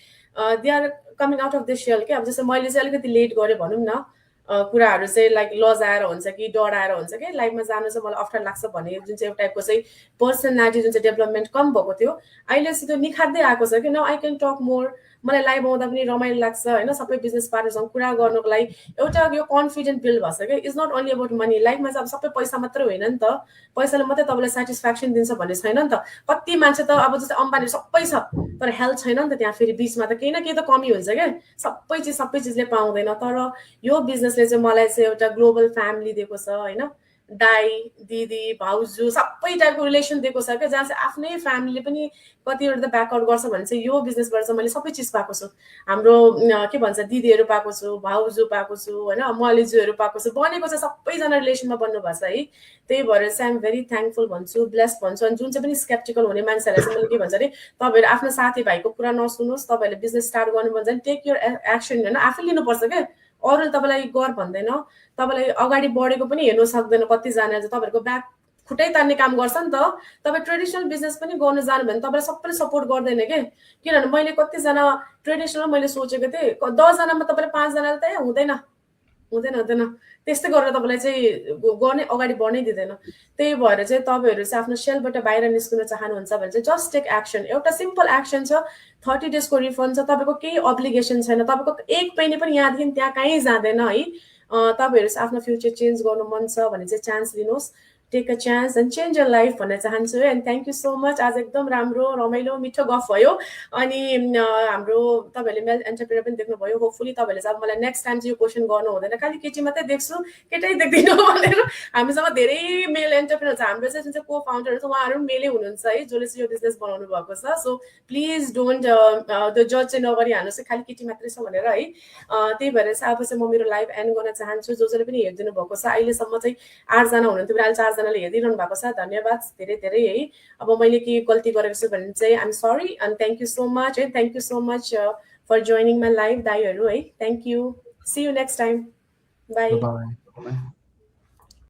they are coming out of the cell क्या। अब जस्तै मैले चाहिँ अलिकति लेट गरेँ भनौँ न, कुराहरू चाहिँ लाइक लजाएर हुन्छ कि डराएर हुन्छ कि लाइफमा जानु चाहिँ मलाई अप्ठ्यारो लाग्छ भने जुन चाहिँ एउटा टाइपको चाहिँ पर्सनालिटी जुन चाहिँ डेभलपमेन्ट कम भएको थियो, अहिले चाहिँ त्यो निखार्दै आएको छ कि न आई क्यान टक मोर। मलाई लाइभ आउँदा पनि रमाइलो लाग्छ होइन, सबै बिजनेस पार्टनरसँग कुरा गर्नुको लागि एउटा यो कन्फिडेन्ट बिल्ड भएको छ क्या। Is not only about money, लाइफमा चाहिँ अब सबै पैसा मात्रै होइन नि त, पैसाले मात्रै तपाईँलाई सेटिस्फ्याक्सन दिन्छ भन्ने छैन नि त। कति मान्छे त अब जस्तै अम्बानी सबै छ तर हेल्थ छैन नि त, त्यहाँ फेरि बिचमा त केही न केही त कमी हुन्छ क्या, सबै चिजले पाउँदैन। तर यो बिजनेसले चाहिँ मलाई चाहिँ एउटा ग्लोबल फ्यामिली दिएको छ होइन, दाई दिदी भाउजू सबै टाइपको रिलेसन दिएको छ क्या, जहाँ चाहिँ आफ्नै फ्यामिलीले पनि कतिवटा त ब्याकआउट गर्छ भने चाहिँ यो बिजनेसबाट चाहिँ मैले सबै चिज पाएको छु। हाम्रो के भन्छ दिदीहरू पाएको छु, भाउजू पाएको छु होइन, मलेजुहरू पाएको छु, बनेको चाहिँ सबैजना रिलेसनमा बन्नु भएको छ है। त्यही भएर चाहिँ आइएम भेरी थ्याङ्कफुल भन्छु, ब्लेस्ड भन्छु। अनि जुन चाहिँ पनि स्केप्टिकल हुने मान्छेहरूलाई चाहिँ मैले के भन्छ अरे, तपाईँहरू आफ्नो साथीभाइको कुरा नसुन्नुहोस्, तपाईँहरूले बिजनेस स्टार्ट गर्नु भन्छ भने टेक योर एक्सन होइन, आफै लिनुपर्छ क्या। अरूले तपाईँलाई गर भन्दैन, तपाईँलाई अगाडि बढेको पनि हेर्नु सक्दैन। कतिजनाले चाहिँ तपाईँहरूको ब्याक खुट्टै तान्ने काम गर्छ नि त। तपाईँ ट्रेडिसनल बिजनेस पनि गर्न जानु भने तपाईँलाई सबैले सपोर्ट गर्दैन के, किनभने मैले कतिजना ट्रेडिसनल मैले सोचेको थिएँ 10 जनामा तपाईँले 5 जनाले त हुँदैन हुँदैन हुँदैन त्यस्तै गरेर तपाईँलाई चाहिँ गर्ने अगाडि बढ्नै दिँदैन। त्यही भएर चाहिँ तपाईँहरू चाहिँ आफ्नो सेलबाट बाहिर निस्किन चाहनुहुन्छ भने चाहिँ जस्ट टेक एक्सन। एउटा सिम्पल एक्सन छ, 30 डेजको रिफन्ड छ, तपाईँको केही अब्लिगेसन छैन, तपाईँको एक पैनी पनि यहाँदेखि त्यहाँ कहीँ जाँदैन है। तपाईँहरू चाहिँ आफ्नो फ्युचर चेन्ज गर्नु मन छ भने चाहिँ चान्स लिनुहोस्, take a chance and change your life भन्न चाहन्छु है। And thank you so much. आज एकदम राम्रो रमाइलो मिठो गफ भयो। अनि हाम्रो तपाईँहरूले मेल एन्टरप्रेनर पनि देख्नुभयो। होपफुली तपाईँहरूले चाहिँ अब मलाई नेक्स्ट टाइम चाहिँ यो क्वेसन गर्नु हुँदैन, खालि केटी मात्रै देख्छु केटै देख्दिनँ भनेर। हामीसँग धेरै मेल एन्टरप्रेनर छ, हाम्रो चाहिँ जुन चाहिँ को फाउन्डरहरू छ उहाँहरू पनि मेलै हुनुहुन्छ है, जसले चाहिँ यो बिजनेस बनाउनु भएको छ। सो प्लिज डोन्ट त्यो जज चाहिँ नगरिहाल्नुहोस् खालि केटी मात्रै छ भनेर है। त्यही भएर चाहिँ अब चाहिँ म मेरो लाइभ एन्ड गर्न चाहन्छु। जसले पनि हेरिदिनु भएको छ, अहिलेसम्म चाहिँ 8 जना हुनुहुन्थ्यो, अहिले 4 जनाले हेरिरहनु भएको छ, धन्यवाद धेरै धेरै है। अब मैले के गल्ती गरेको छु भने चाहिँ I'm sorry and thank you so much है। Thank you so much for joining my live दाइहरू है। Thank you, see you next time, by.